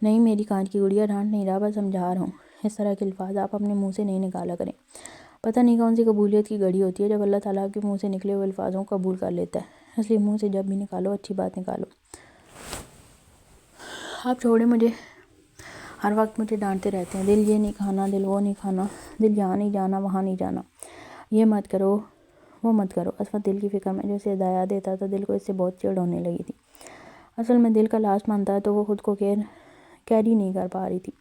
[SPEAKER 1] نہیں میری کانچ کی گڑیا، ڈانٹ نہیں رہا، بس سمجھا رہا ہوں۔ اس طرح کے الفاظ آپ اپنے منہ سے نہیں نکالا کریں۔ پتہ نہیں کون سی قبولیت کی گھڑی ہوتی ہے جب اللہ تعالیٰ آپ کے منہ سے نکلے ہوئے الفاظوں کو قبول کر لیتا ہے، اس لیے منہ سے جب بھی نکالو اچھی بات نکالو۔ آپ چھوڑیں مجھے، ہر وقت مجھے ڈانٹتے رہتے ہیں، دل یہ نہیں کھانا، دل وہ نہیں کھانا، دل یہاں نہیں جانا وہاں نہیں جانا، یہ مت کرو وہ مت کرو۔ اسفند دل کی فکر میں جو اسے ہدایات دیتا تھا، دل کو اس سے بہت چڑ ہونے لگی تھی۔ اصل میں دل کا لاسٹ منتھا ہے تو وہ خود کو کیری نہیں کر پا رہی تھی۔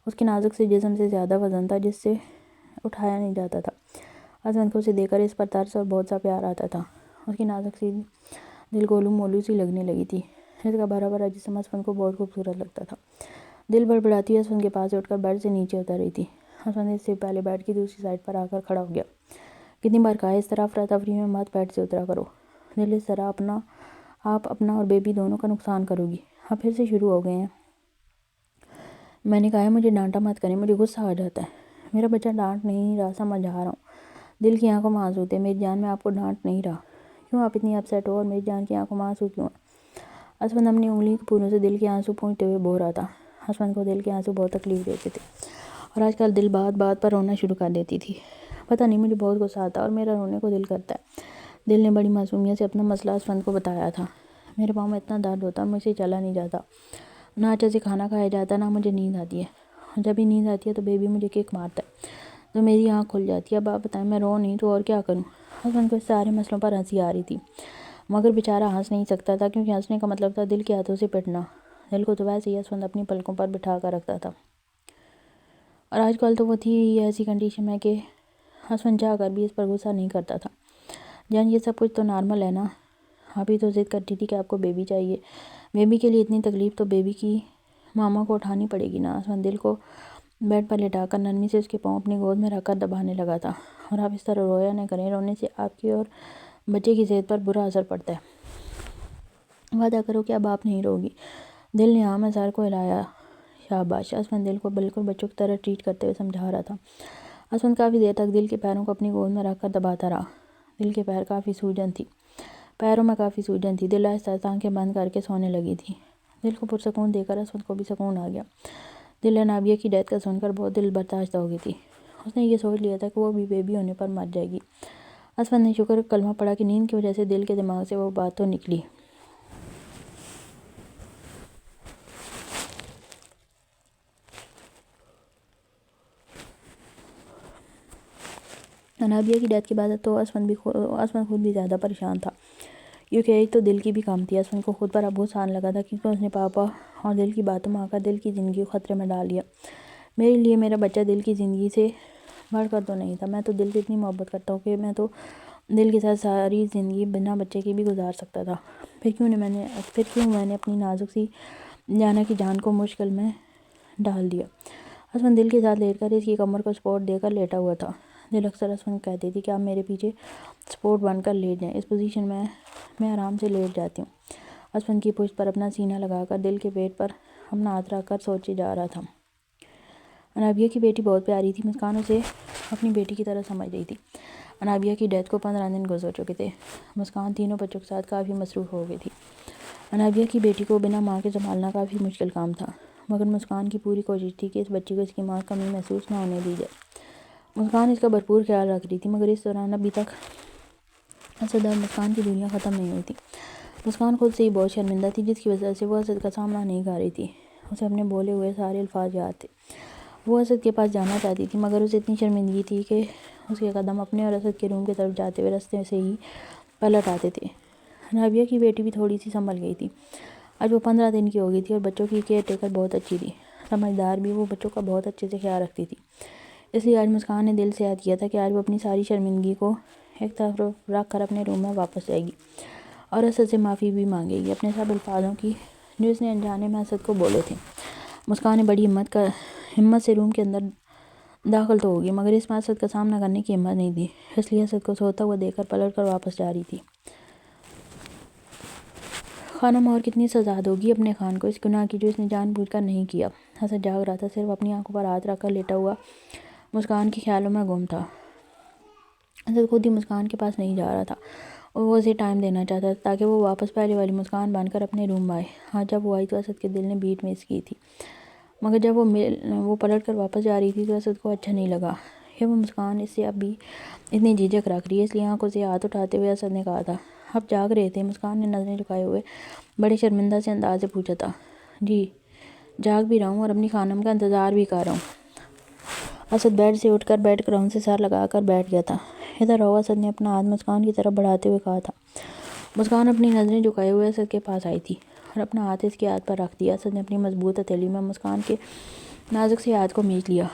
[SPEAKER 1] اس کے نازک سے جسم سے زیادہ وزن تھا جس سے اٹھایا نہیں جاتا تھا۔ اسفند کو اسے دیکھ کر اس پر ترس اور بہت سا پیار آتا تھا۔ اس کی نازک سی دل گولو مولو سی لگنے لگی تھی۔ اس کا بھرا بھرا جسم اسفند کو بہت خوبصورت لگتا تھا۔ دل بڑبڑاتی ہوئی اسفند کے پاس سے اٹھ کر بیڈ سے نیچے اتر رہی تھی۔ اسفند اس سے پہلے بیڈ کی دوسری سائڈ پر آ کر کھڑا ہو گیا۔ کتنی بار کہا ہے اس طرح افراتفری میں مت بیڈ سے اترا کرو، دل اس طرح آپ اپنا اور بیبی دونوں کا نقصان کرو گی۔ آپ پھر سے شروع ہو گئے ہیں۔ میں نے کہا ہے مجھے ڈانٹا مت کریں، مجھے غصہ آ جاتا ہے۔ میرا بچہ ڈانٹ نہیں رہا، سمجھا رہا ہوں۔ دل کی آنکھوں میں آنسو تھے۔ میری جان، میں آپ کو ڈانٹ نہیں رہا، کیوں آپ اتنی اپسیٹ ہو اور میری جان کی آنکھوں میں آنسو کیوں ہیں؟ اسفند اپنی انگلی کے پھولوں سے دل کے آنسو پونچھتے ہوئے بول رہا تھا۔ اسفند کو دل کے آنسو بہت تکلیف دیتے تھے اور آج کل دل بات بات پر رونا شروع کر دیتی تھی۔ پتہ نہیں مجھے بہت غصہ آتا اور میرا رونے کو دل کرتا ہے۔ دل نے بڑی معصومیت سے اپنا مسئلہ اسفند کو بتایا تھا۔ میرے پاؤں میں اتنا درد ہوتا ہے، مجھ سے چلا نہیں جاتا، نہ اچھے سے کھانا کھایا جاتا، نہ مجھے نیند آتی ہے، اور جب بھی نیند آتی ہے تو بیبی مجھے کک مارتا ہے تو میری آنکھ کھل جاتی ہے۔ اب آپ بتائیں میں رو نہیں تو اور کیا کروں؟ اسفند کو اس سارے مسئلوں پر ہنسی آ رہی تھی۔ مگر بیچارہ ہنس نہیں سکتا تھا کیونکہ ہنسنے کا مطلب تھا دل کے ہاتھوں سے پٹنا۔ دل کو تو ویسے ہی اسفند اپنی پلکوں پر بٹھا کر رکھتا تھا، اور آج کل تو وہ تھی ایسی کنڈیشن میں کہ اسفند چاہ کر بھی اس پر غصہ نہیں کرتا تھا۔ جان یہ سب کچھ تو نارمل ہے نا، آپ ہی تو ضد کرتی تھی کہ آپ کو بیبی چاہیے، بیبی کے لیے اتنی تکلیف تو بیبی کی ماما کو اٹھانی پڑے گی نا۔ اسفند دل کو بیڈ پر لٹا کر نرمی سے اس کے پاؤں اپنی گود میں رکھ کر دبانے لگا تھا۔ اور آپ اس طرح رویا نہ کریں، رونے سے آپ کی اور بچے کی صحت پر برا اثر پڑتا ہے، وعدہ کرو کہ اب آپ نہیں روگی۔ دل نے ہاں میں سر کو ہلایا۔ شاباش، اسفند دل کو بالکل بچوں کی طرح ٹریٹ کرتے ہوئے سمجھا رہا تھا۔ اسفند کافی دیر تک دل کے پیروں کو اپنی گود میں رکھ کر دباتا رہا۔ دل کے پیر کافی سوجن تھی، پیروں میں کافی سوجن تھی۔ دل آہستہ آہستہ آنکھیں بند کر کے سونے لگی تھی۔ دل کو پرسکون دے کر اسفند کو بھی سکون آ گیا۔ دل انابیہ کی ڈیتھ کا سن کر بہت دل برداشتہ ہو گئی تھی۔ اس نے یہ سوچ لیا تھا کہ وہ بھی بیبی ہونے پر مر جائے گی۔ اسفند نے شکر کلمہ پڑھا کہ نیند کی وجہ سے دل کے دماغ سے وہ بات تو نکلی۔ انابیہ کی ڈیتھ کے بعد تو اسفند خود بھی زیادہ پریشان تھا، کیونکہ ایک تو دل کی بھی کم تھی۔ اسفند کو خود پر اب بہت آنے لگا تھا کیونکہ اس نے پاپا اور دل کی باتوں میں آ کر دل کی زندگی کو خطرے میں ڈال دیا۔ میرے لیے میرا بچہ دل کی زندگی سے بڑھ کر تو نہیں تھا، میں تو دل سے اتنی محبت کرتا ہوں کہ میں تو دل کے ساتھ ساری زندگی بنا بچے کے بھی گزار سکتا تھا۔ پھر کیوں میں نے اپنی نازک سی جانا کی جان کو مشکل میں ڈال دیا۔ اسفند دل کے ساتھ لیٹ کر اس کی کمر کو سپورٹ دے کر لیٹا ہوا تھا۔ دل اکثر اسفند کو کہتی تھی کہ آپ میرے پیچھے سپورٹ بن کر لیٹ جائیں، اس پوزیشن میں آرام سے لیٹ جاتی ہوں۔ اسفند کی پشت پر اپنا سینہ لگا کر دل کے پیٹ پر اپنا ہاتھ رکھ کر سوچے جا رہا تھا۔ انابیہ کی بیٹی بہت پیاری تھی، مسکان اسے اپنی بیٹی کی طرح سمجھ رہی تھی۔ انابیہ کی ڈیتھ کو 15 دن گزر چکے تھے۔ مسکان تینوں بچوں کے ساتھ کافی مصروف ہو گئی تھی۔ انابیہ کی بیٹی کو بنا ماں کے سنبھالنا کافی مشکل کام تھا، مگر مسکان کی پوری کوشش تھی کہ اس بچی کو اس کی ماں کمی محسوس نہ ہونے دی جائے۔ مسکان اس کا بھرپور خیال رکھ رہی تھی، مگر اس دوران ابھی تک اسد اور مسکان کی دنیا ختم نہیں ہوئی تھی۔ مسکان خود سے ہی بہت شرمندہ تھی، جس کی وجہ سے وہ اسد کا سامنا نہیں کر رہی تھی۔ اسے اپنے بولے ہوئے سارے الفاظ یاد تھے۔ وہ اسد کے پاس جانا چاہتی تھی، مگر اسے اتنی شرمندگی تھی کہ اس کے قدم اپنے اور اسد کے روم کی طرف جاتے ہوئے راستے سے ہی پلٹ آتے تھے۔ انابیہ کی بیٹی بھی تھوڑی سی سنبھل گئی تھی۔ آج وہ 15 دن کی ہو گئی تھی اور بچوں کی کیئر ٹیکر بہت اچھی تھی، سمجھدار بھی۔ وہ بچوں کا بہت اچھے سے خیال رکھتی تھی، اس لیے آج مسکان نے دل سے یاد کیا تھا کہ آج وہ اپنی ساری شرمندگی کو ایک طرف رکھ کر اپنے روم میں واپس جائے گی اور اسد سے معافی بھی مانگے گی اپنے سب الفاظوں کی جو اس نے انجانے میں اسد کو بولے تھے۔ مسکان نے بڑی ہمت سے روم کے اندر داخل تو ہوگی، مگر اس میں اسد کا سامنا کرنے کی ہمت نہیں تھی، اس لیے اسد کو سوتا ہوا دیکھ کر پلٹ کر واپس جا رہی تھی۔ خانم اور کتنی سزا ہوگی اپنے خان کو اس گناہ کی جو اس نے جان بوجھ کر نہیں کیا۔ اسد جاگ رہا تھا، صرف اپنی آنکھوں پر ہاتھ رکھ کر لیٹا ہوا مسکان کے خیالوں میں گم تھا۔ اسد خود ہی مسکان کے پاس نہیں جا رہا تھا اور وہ اسے ٹائم دینا چاہتا تھا تاکہ وہ واپس پہلے والی مسکان بن کر اپنے روم میں آئے۔ آج جب وہ آئی تو اسد کے دل نے بیٹ مس کی تھی، مگر جب وہ پلٹ کر واپس جا رہی تھی تو اسد کو اچھا نہیں لگا کہ وہ مسکان اس سے اب بھی اتنی جھجک رکھ رہی ہے، اس لیے آنکھوں سے ہاتھ اٹھاتے ہوئے اسد نے کہا تھا، "اب جاگ رہے تھے؟" مسکان نے نظریں جھکائے ہوئے بڑے شرمندہ سے انداز سے پوچھا تھا۔ "جی، جاگ بھی رہا ہوں اور اپنی خانم کا انتظار بھی کر رہا ہوں۔" اسد بیڈ سے اٹھ کر بیڈ گراؤنڈ سے سر لگا کر بیٹھ گیا تھا۔ "ادھر آؤ۔" اسد نے اپنا ہاتھ مسکان کی طرف بڑھاتے ہوئے کہا تھا۔ مسکان اپنی نظریں جھکائے ہوئے اسد کے پاس آئی تھی اور اپنا ہاتھ اس کے ہاتھ پر رکھ دیا۔ اسد نے اپنی مضبوط ہتھیلی میں مسکان کے نازک سے ہاتھ کو کھینچ لیا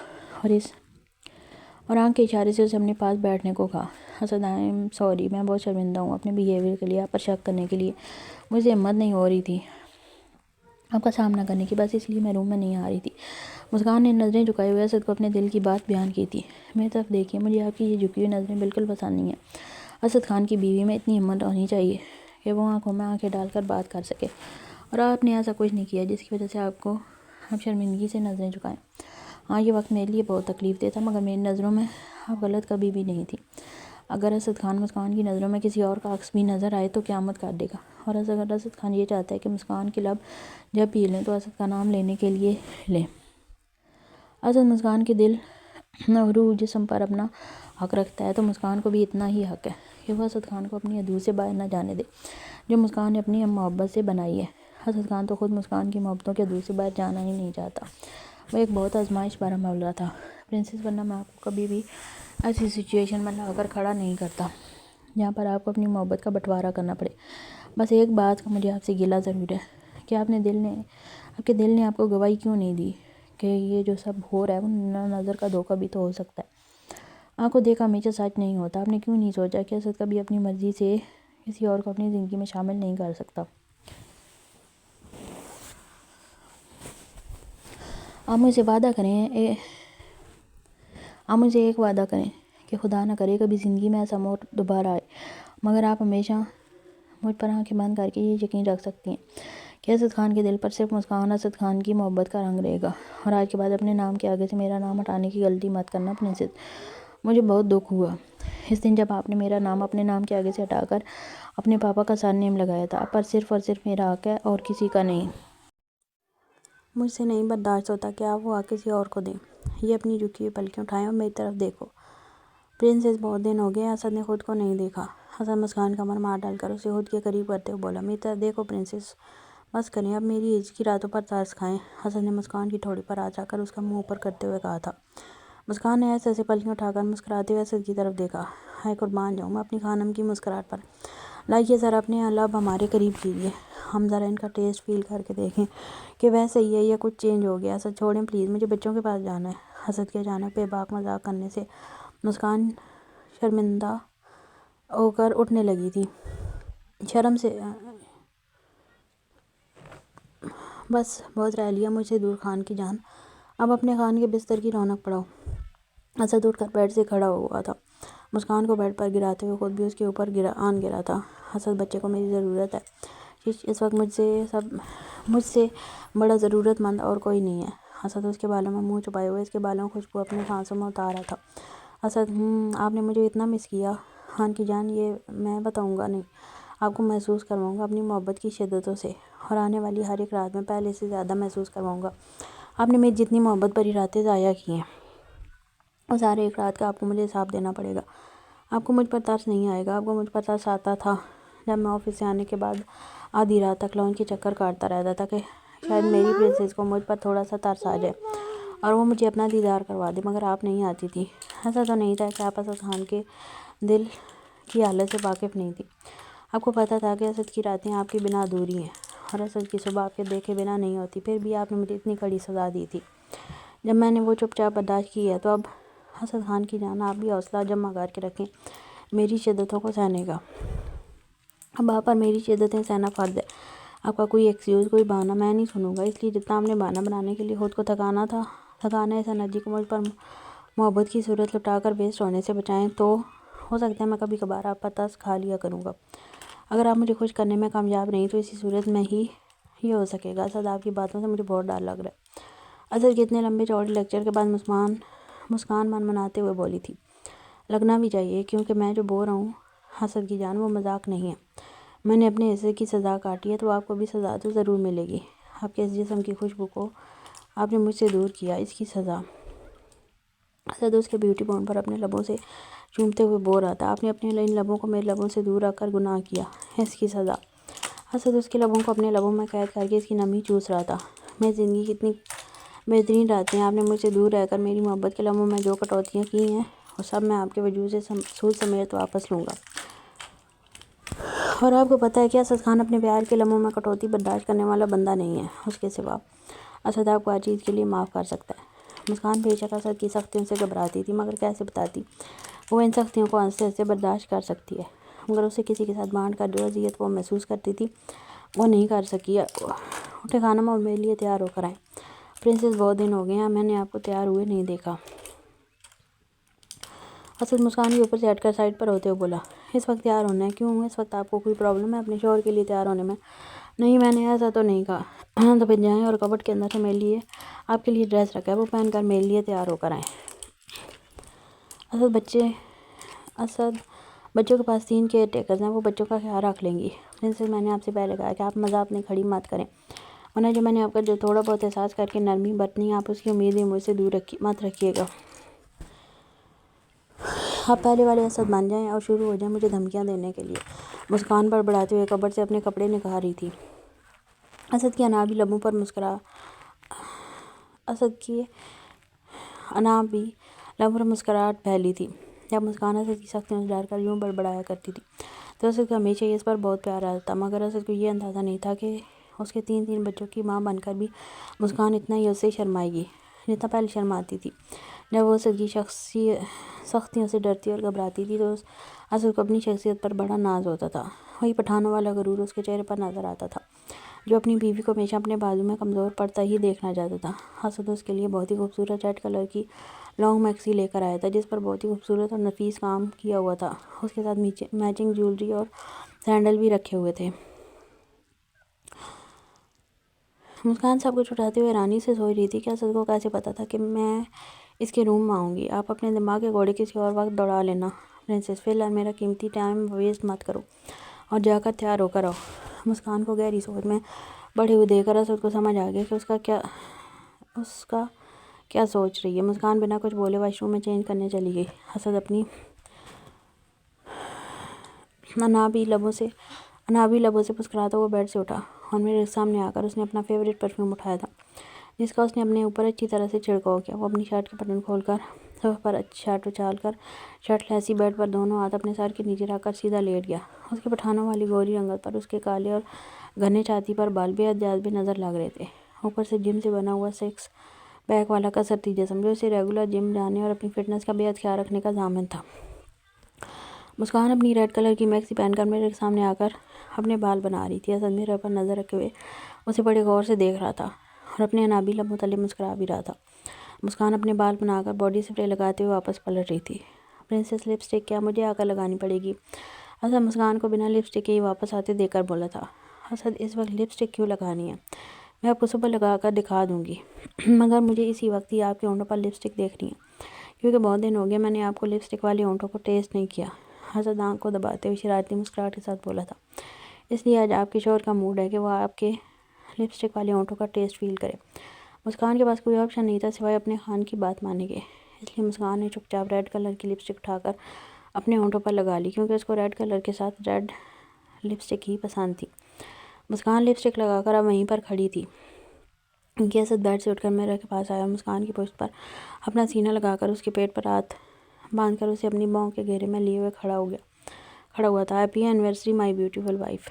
[SPEAKER 1] اور آنکھ کے اشارے سے اسے اپنے پاس بیٹھنے کو کہا۔ "اسد، آئی ایم سوری، میں بہت شرمندہ ہوں اپنے بیہیویئر کے لیے، آپ پر شک کرنے کے لیے مجھ سے ہمت نہیں ہو رہی تھی آپ کا سامنا کرنے کی، بس اس لیے میں روم میں نہیں آ رہی تھی۔" مسکان نے نظریں جھکائے ہوئے اسد کو اپنے دل کی بات بیان کی تھی۔ "میری طرف دیکھیے، مجھے آپ کی یہ جھکی ہوئی نظریں بالکل پسند نہیں ہیں۔ اسد خان کی بیوی میں اتنی ہمت ہونی چاہیے کہ وہ آنکھوں میں آنکھیں ڈال کر بات کر سکے، اور آپ نے ایسا کچھ نہیں کیا جس کی وجہ سے آپ شرمندگی سے نظریں جھکائیں۔ ہاں، یہ وقت میرے لیے بہت تکلیف دہ تھا، مگر میری نظروں میں آپ غلط کبھی بھی نہیں تھی۔ اگر اسد خان مسکان کی نظروں میں کسی اور کا عکس بھی نظر آئے تو قیامت کر دے گا، اور اگر اسد خان یہ چاہتا ہے کہ مسکان کے لب جب بھی ہلیں تو اسد کا نام لینے کے لیے ہلیں۔ اسد مسکان کے دل اور روح جسم پر اپنا حق رکھتا ہے تو مسکان کو بھی اتنا ہی حق ہے کہ وہ اسد خان کو اپنی حدود سے باہر نہ جانے دے جو مسکان نے اپنی محبت سے بنائی ہے۔ اسد خان تو خود مسکان کی محبتوں کی حدود سے باہر جانا ہی نہیں چاہتا۔ وہ ایک بہت آزمائش بھرا معاملہ تھا پرنسس، ورنہ میں آپ کو کبھی بھی ایسی سچویشن میں لا کر کھڑا نہیں کرتا۔ جہاں پر آپ کو اپنی محبت کا بٹوارا کرنا پڑے۔ بس ایک بات کا مجھے آپ سے گلہ ضرور ہے کہ آپ کے دل نے آپ کو گواہی کیوں نہیں دی کہ یہ جو سب ہو رہا ہے وہ نظر کا دھوکہ بھی تو ہو سکتا ہے۔ آپ کو دیکھا ہمیشہ سچ نہیں ہوتا۔ آپ نے کیوں نہیں سوچا کہ اسد کبھی اپنی مرضی سے کسی اور کو اپنی زندگی میں شامل نہیں کر سکتا؟ آپ مجھ سے ایک وعدہ کریں کہ خدا نہ کرے کبھی زندگی میں ایسا موڑ دوبارہ آئے، مگر آپ ہمیشہ مجھ پر آنکھیں بند کر کے یہ یقین رکھ سکتی ہیں کہ اسد خان کے دل پر صرف مسکان اسد خان کی محبت کا رنگ رہے گا۔ اور آج کے بعد اپنے نام کے آگے سے میرا نام ہٹانے کی غلطی مت کرنا پرنسس۔ مجھے بہت دکھ ہوا اس دن جب آپ نے میرا نام اپنے نام کے آگے سے ہٹا کر اپنے پاپا کا سرنیم لگایا تھا۔ پر صرف اور صرف میرا حق ہے اور کسی کا نہیں۔ مجھ سے نہیں برداشت ہوتا کہ آپ وہ حق کسی اور کو دیں۔ یہ اپنی جھکی ہوئی پلکیں اٹھائیں اور میری طرف دیکھو۔ پرنسس بہت دن ہو گئے اسد نے خود کو نہیں دیکھا۔ حسن مسکان کا مار ڈال کر اسے خود کے قریب کرتے ہوئے بولا، میری طرف دیکھو پرنسس، بس کریں اب میری عشق کی راتوں پر ترس کھائیں۔ حسن نے مسکان کی ٹھوڑی پر ہاتھ رکھ کر اس کا منہ اوپر کرتے ہوئے کہا تھا۔ مسکان نے ایسے ایسے پلکیں اٹھا کر مسکراتے ہوئے اسد کی طرف دیکھا۔ ہائے قربان جاؤں میں اپنی خانم کی مسکراہٹ پر۔ لائیے ذرا اپنے لب ہمارے قریب کیجیے، ہم ذرا ان کا ٹیسٹ فیل کر کے دیکھیں کہ ویسے ہی ہے یا کچھ چینج ہو گیا۔ اسد چھوڑیں پلیز، مجھے بچوں کے پاس جانا ہے۔ اسد کے اچانک بے باک مذاق کرنے سے مسکان شرمندہ ہو کر اٹھنے لگی تھی۔ شرم سے بس بہت رہ لیا مجھ سے دور خان کی جان، اب اپنے خان کے بستر کی رونق بڑھاؤ۔ اسد اٹھ کر بیڈ سے کھڑا ہوا تھا، مسکان کو بیڈ پر گراتے ہوئے خود بھی اس کے اوپر گرا تھا۔ اسد بچے کو میری ضرورت ہے، اس وقت مجھ سے بڑا ضرورت مند اور کوئی نہیں ہے۔ اسد اس کے بالوں میں منہ چھپائے ہوئے اس کے بالوں کی خوشبو اپنے سانسوں میں اتار رہا تھا۔ اسد آپ نے مجھے اتنا مس کیا خان کی جان، یہ میں بتاؤں گا نہیں، آپ کو محسوس کرواؤں گا اپنی محبت کی شدتوں سے، اور آنے والی ہر ایک رات میں پہلے سے زیادہ محسوس کرواؤں گا۔ آپ نے میری جتنی محبت بھری راتیں ضائع کی ہیں وہ سارے ایک رات کا آپ کو مجھے حساب دینا پڑے گا۔ آپ کو مجھ پر ترس نہیں آئے گا؟ آپ کو مجھ پر ترس آتا تھا جب میں آفس سے آنے کے بعد آدھی رات تک لانچ کے چکر کاٹتا رہتا تھا کہ شاید میری پرنسس کو مجھ پر تھوڑا سا ترس آ جائے اور وہ مجھے اپنا دیدار کروا دے، مگر آپ نہیں آتی تھی۔ ایسا تو نہیں تھا کہ آپ اسد خان کے دل کی حالت سے واقف نہیں تھی۔ آپ کو پتہ تھا کہ اسد کی راتیں آپ کے بنا ادھوری ہیں اور اسد کی صبح آپ کے دیکھے بنا نہیں ہوتی، پھر بھی آپ نے مجھے اتنی کڑی سزا دی تھی۔ جب میں نے وہ چپ چاپ برداشت کی ہے تو اب اسد خان کی جان آپ بھی حوصلہ جمع کر کے رکھیں میری شدتوں کو سہنے کا۔ اب آپ پر میری شدتیں سہنا فرض ہے۔ آپ کا کوئی ایکسکیوز، کوئی بہانہ میں نہیں سنوں گا، اس لیے جتنا آپ نے بہانہ بنانے کے لیے خود کو تھکانا ہے، اس انرجی کو مجھ پر محبت کی صورت لٹا کر ویسٹ ہونے سے بچائیں، تو ہو سکتا ہے میں کبھی کبھار آپ پر ترس کھا لیا کروں گا۔ اگر آپ مجھے خوش کرنے میں کامیاب نہیں تو اسی صورت میں ہی یہ ہو سکے گا۔ اسد آپ کی باتوں سے مجھے بہت ڈر لگ رہا ہے۔ اسد کے اتنے لمبے چوڑے لیکچر کے بعد مسکان منمناتے ہوئے بولی تھی، لگنا بھی چاہیے کیونکہ میں جو بول رہا ہوں اسد کی جان وہ مذاق نہیں ہے۔ میں نے اپنے حصے کی سزا کاٹی ہے تو آپ کو بھی سزا تو ضرور ملے گی۔ آپ کے اس جسم کی خوشبو کو آپ نے مجھ سے دور کیا، اس کی سزا۔ اسد اس کے بیوٹی بون پر اپنے لبوں سے چومتے ہوئے بول رہا تھا، آپ نے اپنے ان لبوں کو میرے لبوں سے دور رکھ کر گناہ کیا ہے، اس کی سزا۔ اسد اس کے لبوں کو اپنے لبوں میں قید کر کے اس کی نمی چوس رہا تھا۔ میری زندگی کی اتنی بہترین راتیں آپ نے مجھ سے دور رہ کر میری محبت کے لمحوں میں جو کٹوتیاں کی ہیں وہ سب میں آپ کے وجود سے سود سمیت واپس لوں گا۔ اور آپ کو پتہ ہے کہ اسد خان اپنے پیار کے لمحوں میں کٹوتی برداشت کرنے والا بندہ نہیں ہے۔ اس کے سوا اسد آپ کو ہر چیز کے لیے معاف کر سکتا ہے۔ مسکان بے شک اسد کی سختیوں سے گھبراتی تھی، مگر کیسے بتاتی وہ ان سختیوں کو ہنستے ہنستے برداشت کر سکتی ہے، مگر اسے کسی کے ساتھ بانٹ کر جو اذیت وہ محسوس کرتی تھی وہ نہیں کر سکی۔ اٹھے خانم اور میرے لیے تیار ہو کر آئیں۔ پرنسس بہت دن ہو گئے ہیں میں نے آپ کو تیار ہوئے نہیں دیکھا۔ اسد مسکان کے اوپر سے ہٹ کر سائڈ پر ہوتے ہوئے بولا، اس وقت تیار ہونا ہے؟ کیوں، اس وقت آپ کو کوئی پرابلم ہے اپنے شوہر کے لیے تیار ہونے میں؟ نہیں میں نے ایسا تو نہیں کہا۔ تو پھر جائیں اور کبٹ کے اندر سے میرے لیے آپ کے لیے ڈریس رکھا ہے وہ پہن کر میرے لیے تیار ہو کر آئیں۔ اسد بچوں کے پاس 3 کیئر ٹیکرز ہیں، وہ بچوں کا خیال رکھ لیں گی۔ پرنسس میں نے آپ سے پہلے کہا کہ آپ مزہ اپنی کھڑی مت کریں، ورنہ جو میں نے آپ کا جو تھوڑا بہت احساس کر کے نرمی برتنی آپ اس کی امید بھی مجھ سے دور مت رکھیے گا۔ آپ پہلے والے اسد بن جائیں اور شروع ہو جائیں مجھے دھمکیاں دینے کے لیے۔ مسکان بڑبڑاتے ہوئے کبٹ سے اپنے کپڑے نکال رہی تھی۔ اسد کی انابی لبوں پر مسکراہٹ پھیلی تھی۔
[SPEAKER 2] جب مسکان اسد کی سختیوں سے ڈر کر یوں بڑبڑایا کرتی تھی تو اسد کو ہمیشہ اس پر بہت پیار آتا تھا، مگر اسد کو یہ اندازہ نہیں تھا کہ اس کے 3 بچوں کی ماں بن کر بھی مسکان اتنا ہی اس سے شرمائے گی جتنا پہلے شرماتی تھی۔ جب وہ اسد کی سختیوں سے ڈرتی اور گھبراتی تھی تو اسد کو اپنی شخصیت پر بڑا ناز ہوتا تھا۔ وہی پٹھانوں والا غرور اس کے چہرے پر نظر آتا تھا جو اپنی بیوی کو ہمیشہ اپنے بازو میں کمزور پڑتا ہی دیکھنا چاہتا تھا۔ اسد اس کے لیے بہت ہی خوبصورت ریڈ کلر کی لانگ میکسی لے کر آیا تھا جس پر بہت ہی خوبصورت اور نفیس کام کیا ہوا تھا۔ اس کے ساتھ میچنگ جیولری اور سینڈل بھی رکھے ہوئے تھے۔ مسکان سب کچھ اٹھاتے ہوئے حیرانی سے سوچ رہی تھی کہ اسد کو کیسے پتا تھا کہ میں اس کے روم میں آؤں گی۔ آپ اپنے دماغ کے گھوڑے کسی اور وقت دوڑا لینا پرنسس، فی الحال میرا قیمتی ٹائم ویسٹ مت کرو اور جا کر تیار ہو کر آؤ۔ مسکان کو گہری سوچ میں پڑے ہوئے دیکھ کر اسد کو سمجھ آ گیا کہ اس کا کیا سوچ رہی ہے۔ مسکان بنا کچھ بولے واش روم میں چینج کرنے چلی گئی۔ اسد اپنی انابی لبوں سے مسکراتا ہوا بیڈ سے اٹھا اور میرے سامنے آ کر اس نے اپنا فیوریٹ پرفیوم اٹھایا تھا جس کا اس نے اپنے اوپر اچھی طرح سے چھڑکاؤ کیا۔ وہ اپنی شرٹ کے بٹن کھول کر صوفے پر شرٹ اچھال کر شرٹ لیسی بیڈ پر دونوں ہاتھ اپنے سر کے نیچے رکھ کر سیدھا لیٹ گیا۔ اس کے پٹھانوں والی گوری رنگت پر اس کے کالے اور گھنے چھاتی پر بال بے حد جاذبے نظر لگ رہے تھے، اوپر سے جم سے بنا ہوا 6 پیک والا کسرتی جسم جو اسے ریگولر جم جانے اور اپنی فٹنس کا بے حد خیال رکھنے کا ضامن تھا۔ مسکان اپنی ریڈ کلر کی میکسی پہن کر میرر کے سامنے آ کر اپنے بال بنا رہی تھی۔ اسد میرر پر نظر رکھے ہوئے اسے بڑے غور سے دیکھ رہا تھا اور اپنے انابی لبوں تلے مسکرا بھی رہا تھا۔ مسکان اپنے بال بنا کر باڈی اسپرے لگاتے ہوئے واپس پلٹ رہی تھی۔ پرنسس، لپسٹک کیا مجھے آ کر لگانی پڑے گی؟ اسد مسکان کو بنا لپسٹک کے ہی واپس آتے دیکھ کر بولا تھا۔ اسد، اس وقت لپسٹک کیوں لگانی ہے؟ میں آپ کو صبح لگا کر دکھا دوں گی، مگر مجھے اسی وقت ہی آپ کے ہونٹوں پر لپسٹک دیکھنی ہے کیونکہ بہت دن ہو گئے میں نے آپ کو لپسٹک والے ہونٹوں کو ٹیسٹ نہیں کیا۔ اسد آنکھ کو دباتے ہوئے شرارتی مسکراہٹ کے ساتھ بولا تھا۔ اس لیے آج آپ کے شوہر کا موڈ ہے کہ وہ آپ کے لپسٹک والے ہونٹوں کا ٹیسٹ فیل کرے۔ مسکان کے پاس کوئی آپشن نہیں تھا سوائے اپنے خان کی بات ماننے کے، اس لیے مسکان نے چپ چاپ ریڈ کلر کی لپسٹک اٹھا کر اپنے ہونٹوں پر لگا لی کیونکہ اس کو ریڈ کلر کے ساتھ ریڈ لپسٹک ہی پسند تھی۔ مسکان لپسٹک لگا کر اب وہیں پر کھڑی تھی کہ اسد بیڈ سے اٹھ کر میرر کے پاس آیا اور مسکان کی پشت پر اپنا سینہ لگا کر اس کے پیٹ پر ہاتھ باندھ کر اسے اپنی باہوں کے گھیرے میں لیے ہوئے کھڑا ہوا تھا۔ ہیپی اینیورسری مائی بیوٹیفل وائف۔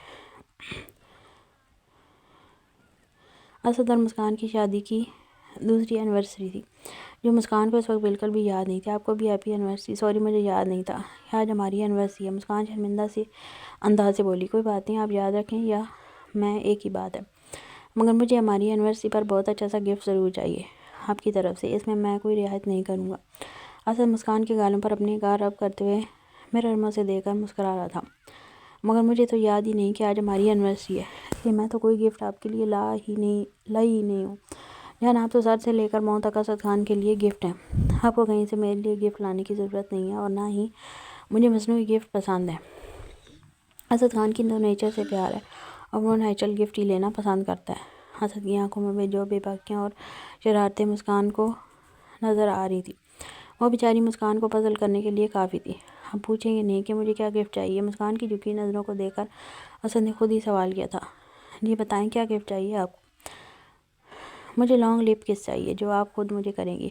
[SPEAKER 2] اسد اور مسکان کی شادی کی دوسری اینیورسری تھی جو مسکان کو اس وقت بالکل بھی یاد نہیں تھی۔ آپ کو بھی ہیپی اینیورسری۔ سوری، مجھے یاد نہیں تھا کہ آج ہماری اینیورسری ہے، مسکان شرمندہ سی انداز سے بولی۔ کوئی بات نہیں، آپ یاد رکھیں یا میں، ایک ہی بات ہے، مگر مجھے ہماری اینیورسری پر بہت اچھا سا گفٹ ضرور چاہیے آپ کی طرف سے، اس میں کوئی رعایت نہیں کروں گا۔ اسد مسکان کے گالوں پر اپنے گال رب کرتے ہوئے میرر میں اسے دیکھ کر مسکرا رہا تھا، مگر مجھے تو یاد ہی نہیں کہ آج ہماری اینیورسری ہے، اس لیے میں تو کوئی گفٹ آپ کے لیے لائی ہی نہیں ہوں۔ جان، آپ تو سر سے لے کر پاؤں تک اسد خان کے لیے گفٹ ہیں، آپ کو کہیں سے میرے لیے گفٹ لانے کی ضرورت نہیں ہے اور نہ ہی مجھے مصنوعی گفٹ پسند ہے۔ اسد خان کی تو نیچر سے پیار ہے اور وہ نیچرل گفٹ ہی لینا پسند کرتا ہے۔ اسد کی آنکھوں میں جو بے باکیاں اور شرارتیں مسکان کو نظر آ رہی تھی وہ بیچاری مسکان کو پزل کرنے کے لیے کافی تھی۔ آپ پوچھیں گے نہیں کہ مجھے کیا گفٹ چاہیے؟ مسکان کی جھکی نظروں کو دیکھ کر اسد نے خود ہی سوال کیا تھا۔ جی بتائیں، کیا گفٹ چاہیے آپ کو؟ مجھے لانگ لپ کس چاہیے جو آپ خود مجھے کریں گی۔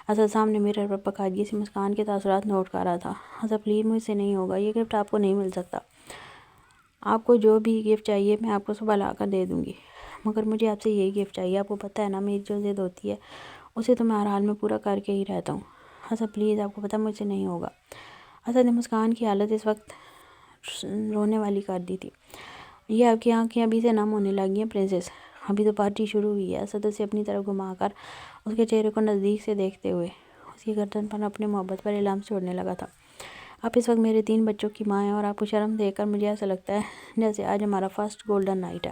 [SPEAKER 2] اسد سامنے میرر پر باقاعدگی سے مسکان کے تاثرات نوٹ کر رہا تھا۔ اسد پلیز، مجھ سے نہیں ہوگا، یہ گفٹ آپ کو نہیں مل سکتا۔ آپ کو جو بھی گفٹ چاہیے میں آپ کو صبح لا کر دے دوں گی، مگر مجھے آپ سے یہی گفٹ چاہیے۔ آپ کو پتہ ہے نا میری جو ضد ہوتی ہے اسے تو میں ہر حال میں پورا کر کے ہی رہتا ہوں۔ اسد پلیز، آپ کو پتہ مجھ سے نہیں ہوگا۔ اسد نے مسکان کی حالت اس وقت رونے والی کر دی تھی۔ یہ آپ کی آنکھیں ابھی سے نم ہونے لگی ہیں پرنسس، ابھی تو پارٹی شروع ہوئی ہے۔ اسد اسے اپنی طرف گھما کر اس کے چہرے کو نزدیک سے دیکھتے ہوئے اس کی گردن پر اپنے محبت پر لمس چھوڑنے لگا تھا۔ آپ اس وقت میرے 3 بچوں کی ماں ہیں اور آپ کو شرم دیکھ کر مجھے ایسا لگتا ہے جیسے آج ہمارا فرسٹ گولڈن نائٹ ہے۔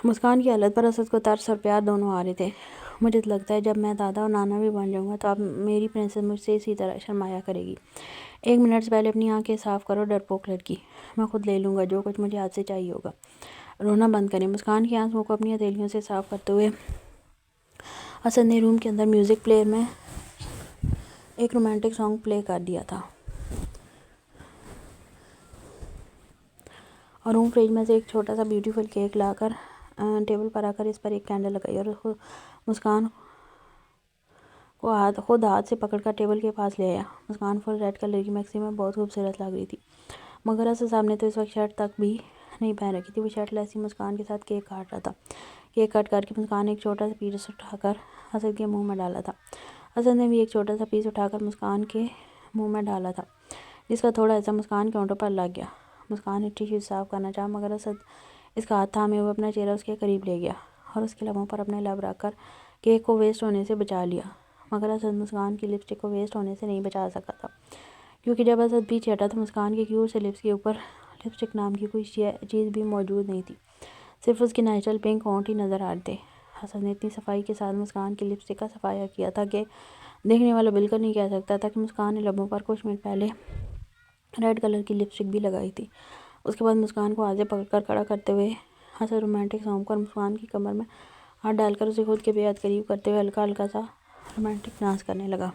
[SPEAKER 2] مسکان کی حالت پر اسد کو ترس اور پیار دونوں آ رہے تھے۔ مجھے تو لگتا ہے جب میں دادا اور نانا بھی بن جاؤں گا تو اب میری پرنسس مجھ سے اسی طرح شرمایا کرے گی۔ 1 منٹ سے پہلے اپنی آنکھیں صاف کرو ڈرپوک لڑکی، میں خود لے لوں گا جو کچھ مجھے آپ سے چاہیے ہوگا۔ رونا بند کریں۔ مسکان کی آنسوؤں کو اپنی ہتھیلیوں سے صاف کرتے ہوئے اسد نے روم کے اندر میوزک پلیئر میں ایک رومانٹک سانگ پلے کر دیا تھا اور روم فریج میں سے ایک چھوٹا سا بیوٹیفل کیک لا کر ٹیبل پر رکھ کر اس پر ایک کینڈل لگائی اور مسکان کو خود ہاتھ سے پکڑ کر ٹیبل کے پاس لے آیا۔ مسکان فل ریڈ کلر کی میکسی میں بہت خوبصورت لگ رہی تھی، مگر اسد صاحب نے تو اس وقت شرٹ تک بھی نہیں پہن رکھی تھی۔ وہ شرٹ لیسی مسکان کے ساتھ کیک کاٹ رہا تھا۔ کیک کٹ کر کے مسکان نے ایک چھوٹا سا پیس اٹھا کر اسد کے منہ میں ڈالا تھا۔ اسد نے بھی ایک چھوٹا سا پیس اٹھا کر مسکان کے منہ میں ڈالا تھا، جس کا تھوڑا حصہ مسکان کے ہونٹوں پر لگ گیا۔ مسکان نے ٹشو صاف کرنا چاہا، مگر اسد اس کا ہاتھ تھامے ہوئے اپنا چہرہ اس کے قریب لے گیا اور اس کے لبوں پر اپنے لب رکھ کر کیک کو ویسٹ ہونے سے بچا لیا۔ مگر اسد مسکان کی لپسٹک کو ویسٹ ہونے سے نہیں بچا سکا تھا، کیونکہ جب اسد پیچھے ہٹا تو مسکان کے کیوٹ سے لپس کے اوپر لپسٹک نام کی کوئی چیز بھی موجود نہیں تھی، صرف اس کے نیچرل پنک ہونٹ ہی نظر آ رہے تھے۔ اسد نے اتنی صفائی کے ساتھ مسکان کی لپسٹک کا صفایا کیا تھا کہ دیکھنے والا بالکل نہیں کہہ سکتا تھا کہ مسکان نے لبوں پر کچھ منٹ پہلے ریڈ کلر کی لپسٹک بھی لگائی تھی۔ اس کے بعد مسکان کو آگے پکڑ کر کھڑا کرتے ہوئے اسد رومانٹک سونپ کر مسکان کی کمر میں ہاتھ ڈال کر اسے خود کے بے حد قریب کرتے ہوئے ہلکا ہلکا سا رومانٹک ڈانس کرنے لگا۔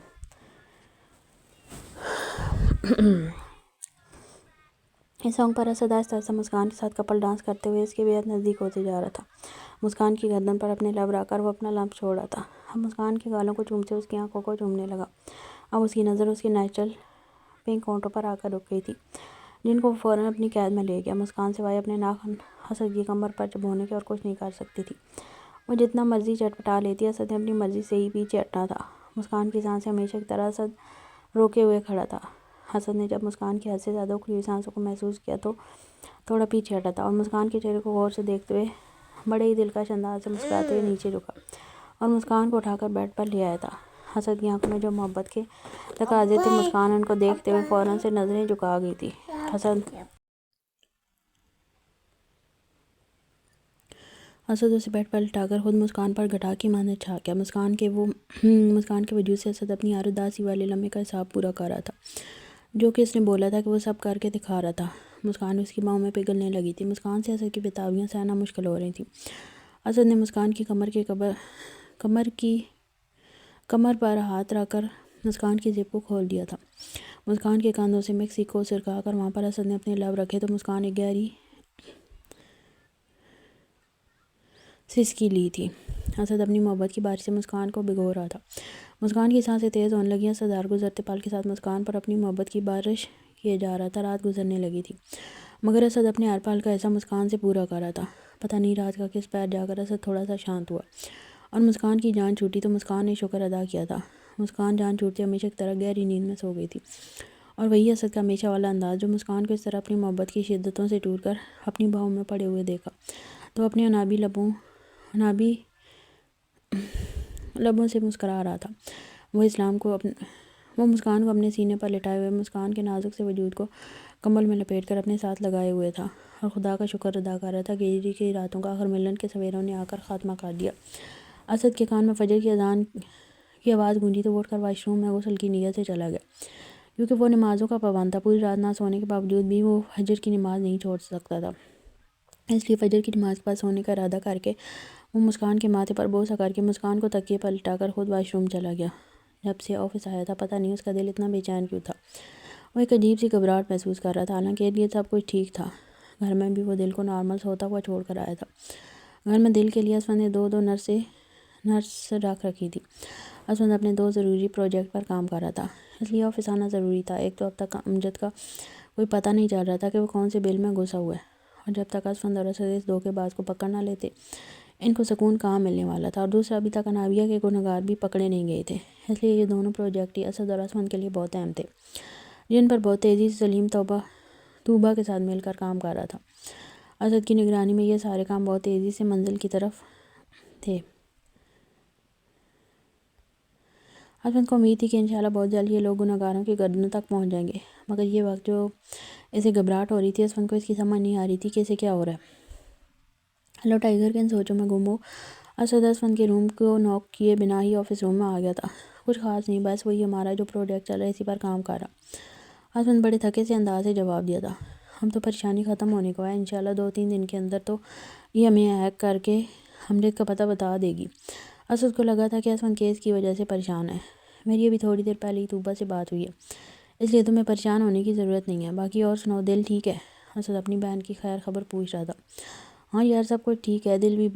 [SPEAKER 2] اس سانگ پر اسد آہستہ آہستہ مسکان کے ساتھ کپل ڈانس کرتے ہوئے اس کے بے حد نزدیک ہوتے جا رہا تھا۔ مسکان کی گردن پر اپنے لب رکھ کر وہ اپنا لمس چھوڑ رہا تھا۔ اب مسکان کے گالوں کو چومتے اس کی آنکھوں کو چومنے لگا۔ اب اس کی نظر اس کے نیچرل پنک ہونٹوں پر آ کر رک گئی تھی، جن کو وہ فوراً اپنی قید میں لے گیا۔ مسکان سوائے اپنے ناخن اسد کی کمر پر چبھونے کے اور کچھ نہیں کر سکتی تھی۔ وہ جتنا مرضی چٹپٹا لیتی، اسد نے اپنی مرضی سے ہی پیچھے ہٹنا تھا۔ مسکان کی سانسیں ہمیشہ کی طرح اسد روکے ہوئے کھڑا تھا۔ اسد نے جب مسکان کی حد سے زیادہ اکھڑی ہوئی سانسوں کو محسوس کیا تو تھوڑا پیچھے ہٹا تھا اور مسکان کے چہرے کو غور سے دیکھتے ہوئے بڑے ہی دلکش انداز سے مسکراتے ہوئے نیچے جھکا اور مسکان کو اٹھا کر بیڈ پر لے آیا تھا۔ اسد کی آنکھوں میں جو محبت کے تقاضے تھے، مسکان ان کو دیکھتے ہوئے فوراً سے نظریں جھکا گئی تھی۔ اسد اسے بیڈ پر لٹا کر خود مسکان پر گھٹا کی مانند چھا گیا۔ مسکان کے وجود سے اسد اپنی ہر اداسی والے لمحے کا حساب پورا کر رہا تھا، جو کہ اس نے بولا تھا کہ وہ سب کر کے دکھا رہا تھا۔ مسکان اس کی باہوں میں پگھلنے لگی تھی۔ مسکان سے اسد کی بےتابیاں سہنا مشکل ہو رہی تھیں۔ اسد نے مسکان کی کمر پر ہاتھ رکھ کر مسکان کی زپ کو کھول دیا تھا۔ مسکان کے کاندھوں سے میکسی کو سرکا کر وہاں پر اسد نے اپنے لب رکھے تو مسکان ایک گہری سسکی لی تھی۔ اسد اپنی محبت کی بارش سے مسکان کو بھگو رہا تھا۔ مسکان کی سانسیں تیز ہونے لگیں۔ اسد ہر گزرتے پل کے ساتھ مسکان پر اپنی محبت کی بارش کیے جا رہا تھا۔ رات گزرنے لگی تھی، مگر اسد اپنے ہر پل کا حصہ مسکان سے پورا کر رہا تھا۔ پتہ نہیں رات کا کس پیر جا کر اسد تھوڑا سا شانت ہوا اور مسکان کی جان چھوٹی تو مسکان نے شکر ادا کیا تھا۔ مسکان جان چھوٹتے ہمیشہ کی طرح گہری نیند میں سو گئی تھی، اور وہی اسد کا ہمیشہ والا انداز جو مسکان کو اس طرح اپنی محبت کی شدتوں سے ٹوٹ کر اپنی باہوں میں پڑے ہوئے دیکھا تو اپنے انابی لبوں سے مسکرا رہا تھا۔ وہ مسکان کو اپنے سینے پر لٹائے ہوئے مسکان کے نازک سے وجود کو کمبل میں لپیٹ کر اپنے ساتھ لگائے ہوئے تھا اور خدا کا شکر ادا کر رہا تھا کہ ہجری کی راتوں کا آخر ملن کے سویروں نے آ کر خاتمہ کر دیا۔ اسد کے کان میں فجر کی اذان کی آواز گونجی تو وہ اٹھ کر واش روم میں غسل کی نیت سے چلا گیا، کیونکہ وہ نمازوں کا پابند تھا۔ پوری رات نہ سونے کے باوجود بھی وہ فجر کی نماز نہیں چھوڑ سکتا تھا، اس لیے فجر کی نماز کے بعد سونے کا ارادہ کر کے وہ مسکان کے ماتھے پر بوسہ کر کے مسکان کو تکیے پر لٹا کر خود واش روم چلا گیا۔ جب سے آفس آیا تھا، پتہ نہیں اس کا دل اتنا بے چین کیوں تھا۔ وہ ایک عجیب سی گھبراہٹ محسوس کر رہا تھا، حالانکہ ارد گرد سب کچھ ٹھیک تھا۔ گھر میں بھی وہ دل کو نارمل سوتا ہوا چھوڑ کر آیا تھا۔ گھر میں دل کے لیے اسد نے دو نرس رکھ رکھی تھی۔ اسد اپنے 2 ضروری پروجیکٹ پر کام کر رہا تھا، اس لیے آفس آنا ضروری تھا۔ ایک تو اب تک امجد کا کوئی پتہ نہیں چل رہا تھا کہ وہ کون سے بل میں گھسا ہوا ہے، اور جب تک اسد اور اسد اس دھوکے باز کو پکڑ نہ لیتے ان کو سکون کہاں ملنے والا تھا۔ اور دوسرا، ابھی تک انابیہ کے گنہگار بھی پکڑے نہیں گئے تھے، اس لیے یہ دونوں پروجیکٹ ہی اسد اور اسد کے لیے بہت اہم تھے، جن پر بہت تیزی سے سلیم طوبہ کے ساتھ مل کر کام کر رہا تھا۔ اسد کی نگرانی میں یہ سارے کام بہت تیزی سے منزل کی طرف تھے۔ اسد کو امید تھی کہ انشاءاللہ بہت جلد یہ لوگ گنہگاروں کی گردنوں تک پہنچ جائیں گے، مگر یہ وقت جو اسے گھبراہٹ ہو رہی تھی، اسد کو اس کی سمجھ نہیں آ رہی تھی کہ اسے کیا ہو رہا ہے۔ ہلو ٹائیگر کے ان سوچوں میں گم ہو اسد کے روم کو ناک کیے بنا ہی آفس روم میں آ گیا تھا۔ کچھ خاص نہیں، بس وہی ہمارا جو پروجیکٹ چل رہا ہے اسی پر کام کر رہا۔ اسد بڑے تھکے سے انداز سے جواب دیا تھا، ہم تو پریشانی ختم ہونے کو ہے، انشاءاللہ 2-3 دن کے اندر تو یہ ہمیں ہیک کر کے امجد کا پتہ بتا دے گی۔ اسد کو لگا تھا کہ اسد کیس کی وجہ سے پریشان ہے۔ میری ابھی تھوڑی دیر پہلے ہی طوبہ سے بات ہوئی ہے، اس لیے تمہیں پریشان ہونے کی ضرورت نہیں ہے۔ باقی اور سناؤ، دل ٹھیک ہے؟ اسد اپنی بہن کی خیر خبر پوچھ رہا تھا۔ ہاں یار، سب کچھ ٹھیک ہے، دل بھی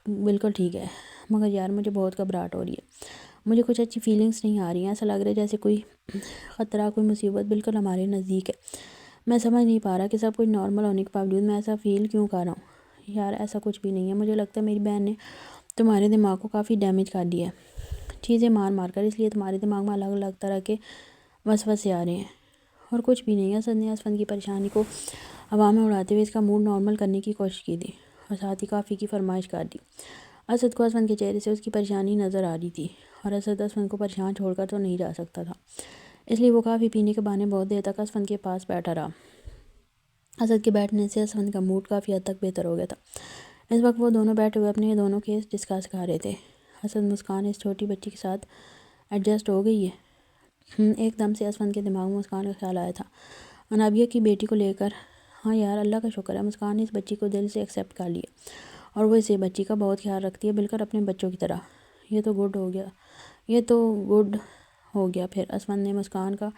[SPEAKER 2] بالکل ٹھیک ہے، مگر یار مجھے بہت گھبراہٹ ہو رہی ہے۔ مجھے کچھ اچھی فیلنگس نہیں آ رہی ہیں، ایسا لگ رہا ہے جیسے کوئی خطرہ، کوئی مصیبت بالکل ہمارے نزدیک ہے۔ میں سمجھ نہیں پا رہا کہ سب کچھ نارمل ہونے کے باوجود میں ایسا فیل کیوں کر رہا ہوں۔ یار ایسا کچھ بھی نہیں ہے، مجھے لگتا ہے میری بہن نے تمہارے دماغ کو کافی ڈیمیج کر دیا ہے چیزیں مار مار کر، اس لیے تمہارے دماغ میں الگ الگ طرح کے وسوسے آ رہے ہیں، اور کچھ بھی نہیں ہے۔ اسد نے اسفند کی پریشانی کو ہوا میں اڑاتے ہوئے اس کا موڈ نارمل کرنے کی کوشش کی تھی اور ساتھ ہی کافی کی فرمائش کر دی۔ اسد کو اسفند کے چہرے سے اس کی پریشانی نظر آ رہی تھی، اور اسد اسفند کو پریشان چھوڑ کر تو نہیں جا سکتا تھا، اس لیے وہ کافی پینے کے بہانے بہت دیر تک اسفند کے پاس بیٹھا رہا۔ اسد کے بیٹھنے سے اسفند کا موڈ کافی حد تک بہتر ہو گیا تھا۔ اس وقت وہ دونوں بیٹھے ہوئے اپنے دونوں کیس ڈسکس کر رہے تھے۔ اسد مسکان اس چھوٹی بچی کے ساتھ ایڈجسٹ ہو گئی ہے۔ ایک دم سے اسفند کے دماغ میں مسکان کا خیال آیا تھا، انابیہ کی بیٹی کو لے کر۔ ہاں یار، اللہ کا شکر ہے، مسکان نے اس بچی کو دل سے ایکسیپٹ کر لیا، اور وہ اسے بچی کا بہت خیال رکھتی ہے، بالکل اپنے بچوں کی طرح۔ یہ تو گڈ ہو گیا۔ پھر اسفند نے مسکان کا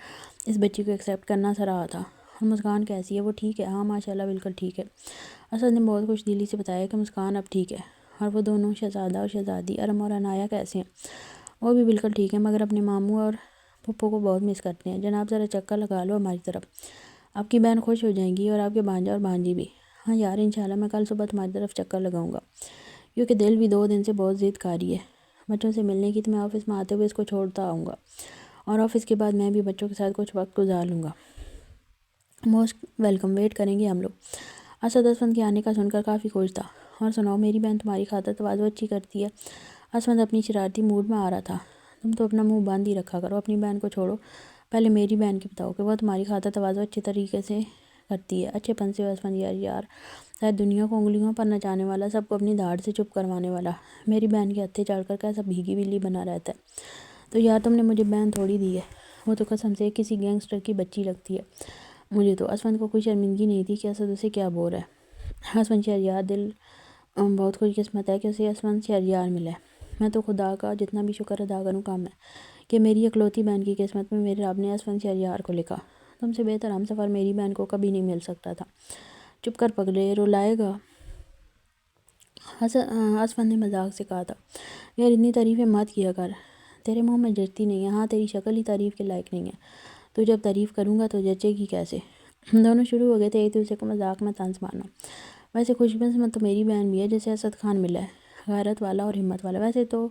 [SPEAKER 2] اس بچی کو ایکسیپٹ کرنا سراہا تھا۔ اور مسکان کیسی ہے؟ وہ ٹھیک ہے؟ ہاں ماشاءاللہ بالکل ٹھیک ہے۔ اسد نے بہت خوش دلی سے بتایا کہ مسکان اب ٹھیک ہے۔ اور وہ دونوں شہزادہ اور شہزادی ارم اور عنایہ کیسے ہیں؟ وہ بھی بالکل ٹھیک ہے، مگر اپنے ماموں اور پھپھو کو بہت مس کرتے ہیں۔ جناب ذرا چکر لگا لو ہماری طرف، آپ کی بہن خوش ہو جائیں گی، اور آپ کے بھانجا اور بھانجی بھی۔ ہاں یار انشاءاللہ میں کل صبح تمہاری طرف چکر لگاؤں گا، کیونکہ دل بھی 2 دن سے بہت ضد کر رہی ہے بچوں سے ملنے کی، تو میں آفس میں آتے ہوئے اس کو چھوڑتا آؤں گا، اور آفس کے بعد میں بھی بچوں کے ساتھ کچھ وقت گزار لوں گا۔ موسٹ ویلکم، ویٹ کریں گے ہم لوگ۔ اسد اسفند کے آنے کا سن کر کافی خوش تھا۔ اور سناؤ، میری بہن تمہاری خاطر تواضع اچھی کرتی ہے؟ اسفند اپنی شرارتی موڈ میں آ رہا تھا۔ تم تو اپنا منہ بند ہی رکھا کرو، اپنی بہن کو چھوڑو، پہلے میری بہن کی بتاؤ کہ وہ تمہاری خاطر تواضع اچھے طریقے سے کرتی ہے۔ اچھے پن سے ہو اسفند یار، شاید دنیا کو انگلیوں پر نچانے والا، سب کو اپنی دھاڑ سے چپ کروانے والا، میری بہن کے ہتھے چڑھ کر کیسا بھیگی بلی بنا رہتا ہے۔ تو یار تم نے مجھے بہن تھوڑی دی ہے، وہ تو قسم سے کسی گینگسٹر کی بچی لگتی ہے مجھے تو۔ اسفند کو کوئی شرمندگی نہیں تھی کہ اسد اسے کیا بول رہا ہے۔ اسفند شہریار دل بہت خوش قسمت ہے کہ اسے اسفند شہریار ملا ہے۔ میں تو خدا کا جتنا بھی شکر ادا کروں کم ہے کہ میری اکلوتی بہن کی قسمت میں میرے رب نے اسفند شہریار کو لکھا۔ تم سے بہتر ہم سفر میری بہن کو کبھی نہیں مل سکتا تھا۔ چپ کر پگلے، رلائے گا؟ اسفند نے مذاق سے کہا تھا۔ یار اتنی تعریفیں مت کیا کر، تیرے منہ میں جچتی نہیں ہے۔ ہاں تیری شکل ہی تعریف کے لائق نہیں ہے، تو جب تعریف کروں گا تو جچے گی کیسے؟ دونوں شروع ہو گئے تھے ایک دوسرے کو مذاق میں طنز مارنا۔ ویسے خوش قسمت تو میری بہن بھی ہے جسے اسد خان ملا ہے، غیرت والا اور ہمت والا۔ ویسے تو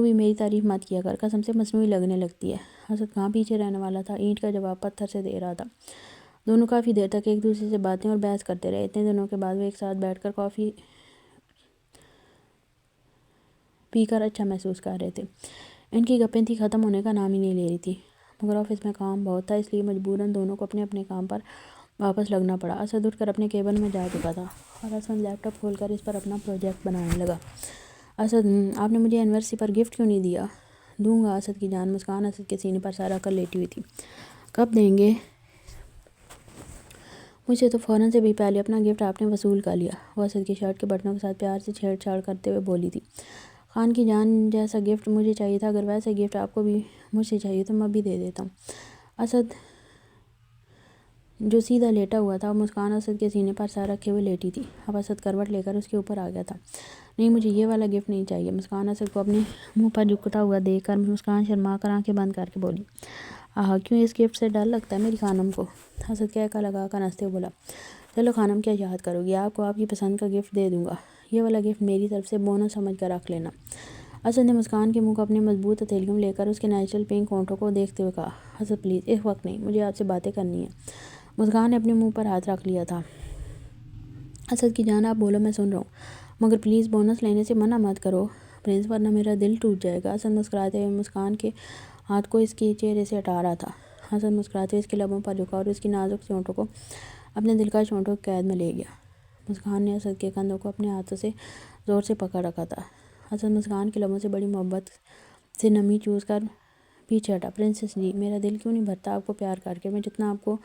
[SPEAKER 2] بھی میری تعریف مت کیا کر، قسم سے مصنوعی لگنے لگتی ہے۔ اسد کہاں پیچھے رہنے والا تھا، اینٹ کا جواب پتھر سے دے رہا تھا۔ دونوں کافی دیر تک ایک دوسرے سے باتیں اور بحث کرتے رہے۔ اتنے دنوں کے بعد وہ ایک ساتھ بیٹھ کر کافی پی کر اچھا محسوس کر رہے تھے۔ ان کی گپیں تھی ختم ہونے کا نام ہی نہیں لے رہی تھی، مگر آفس میں کام بہت تھا، اس لیے مجبوراً دونوں کو اپنے اپنے کام پر واپس لگنا پڑا۔ اسد اٹھ کر اپنے کیبن میں جا چکا تھا، اور اسفند لیپ ٹاپ کھول کر اس پر اپنا پروجیکٹ بنانے لگا۔ اسد، آپ نے مجھے اینیورسری پر گفٹ کیوں نہیں دیا؟ دوں گا اسد کی جان۔ مسکان اسد کے سینے پر سر رکھ کر لیٹی ہوئی تھی۔ کب دیں گے؟ مجھ سے تو فوراً سے بھی پہلے اپنا گفٹ آپ نے وصول کر لیا، وہ اسد کی شرٹ کے بٹنوں کے ساتھ پیار سے چھیڑ چھاڑ کرتے ہوئے بولی تھی۔ خان کی جان، جیسا گفٹ مجھے چاہیے تھا، اگر ویسا گفٹ آپ کو بھی مجھ سے چاہیے تو میں بھی دے دیتا ہوں۔ اسد جو سیدھا لیٹا ہوا تھا، مسکان اسد کے سینے پر سر رکھے ہوئے لیٹی تھی۔ اب اسد کروٹ لے کر اس کے اوپر آ گیا تھا۔ نہیں مجھے یہ والا گفٹ نہیں چاہیے۔ مسکان اسد کو اپنے منہ پر جھکتا ہوا دیکھ کر مسکان شرما کر آنکھیں بند کر کے بولی، آہا کیوں اس گفٹ سے ڈر لگتا ہے میری خانم کو؟ اسد کہہ لگا کر ہنستے ہوئے بولا، چلو خانم کیا یاد کرو گی، آپ کو آپ کی پسند کا گفٹ دے دوں گا، یہ والا گفٹ میری طرف سے بونس سمجھ کر رکھ لینا۔ اسد نے مسکان کے منہ کو اپنے مضبوط ہتھیلیوں میں لے کر اس کے نیچرل پنک ہونٹوں کو دیکھتے ہوئے کہا، اسد پلیز اس وقت نہیں، مجھے آپ سے باتیں کرنی ہیں۔ مسکان نے اپنے منہ پر ہاتھ رکھ لیا تھا۔ اسد کی جان آپ بولو، میں سن رہا ہوں، مگر پلیز بونس لینے سے منع مت کرو پرنس، ورنہ میرا دل ٹوٹ جائے گا۔ اسد مسکراتے ہوئے مسکان کے ہاتھ کو اس کے چہرے سے ہٹا رہا تھا۔ اسد مسکراتے ہوئے اس کے لبوں پر جھکا اور اس کی نازک سی ہونٹوں کو اپنے دلکش ہونٹوں کی قید میں لے گیا۔ مسکان نے اسد کے کندھوں کو اپنے ہاتھوں سے زور سے پکڑ رکھا تھا۔ اسد مسکان کے لبوں سے بڑی محبت سے نمی چوس کر پیچھے ہٹا۔ پرنسس جی، میرا دل کیوں نہیں بھرتا آپ کو پیار کر کے؟ میں جتنا آپ کو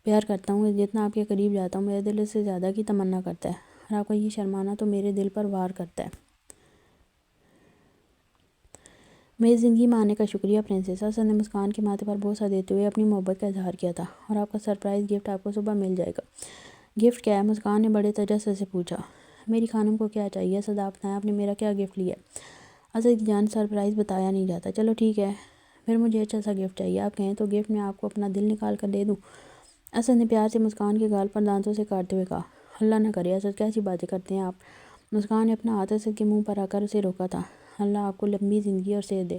[SPEAKER 2] پیار کرتا ہوں، جتنا آپ کے قریب جاتا ہوں، میرا دل اس سے زیادہ کی تمنا کرتا ہے، اور آپ کا یہ شرمانا تو میرے دل پر وار کرتا ہے۔ میری زندگی میں آنے کا شکریہ پرنسس۔ اسد نے مسکان کے ماتھے پر بوسہ دیتے ہوئے اپنی محبت کا اظہار کیا تھا، اور آپ کا سرپرائز گفٹ آپ کو صبح مل جائے گا۔ گفٹ کیا ہے؟ مسکان نے بڑے تجسس سے پوچھا۔ میری خانم کو کیا چاہیے؟ اسد آپ بتائیں، آپ نے میرا کیا گفٹ لیا ہے؟ اسد کی جان سرپرائز بتایا نہیں جاتا. چلو ٹھیک ہے پھر مجھے اچھا سا گفٹ چاہیے. آپ کہیں تو گفٹ میں آپ کو اپنا دل نکال کر دے دوں. اسد نے پیار سے مسکان کے گال پر دانتوں سے کاٹتے ہوئے کہا. اللہ نہ کرے اسد، کیسی باتیں کرتے ہیں آپ. مسکان نے اپنا ہاتھ اسد کے منہ پر آ کر اسے روکا تھا. اللہ آپ کو لمبی زندگی اور صحت دے.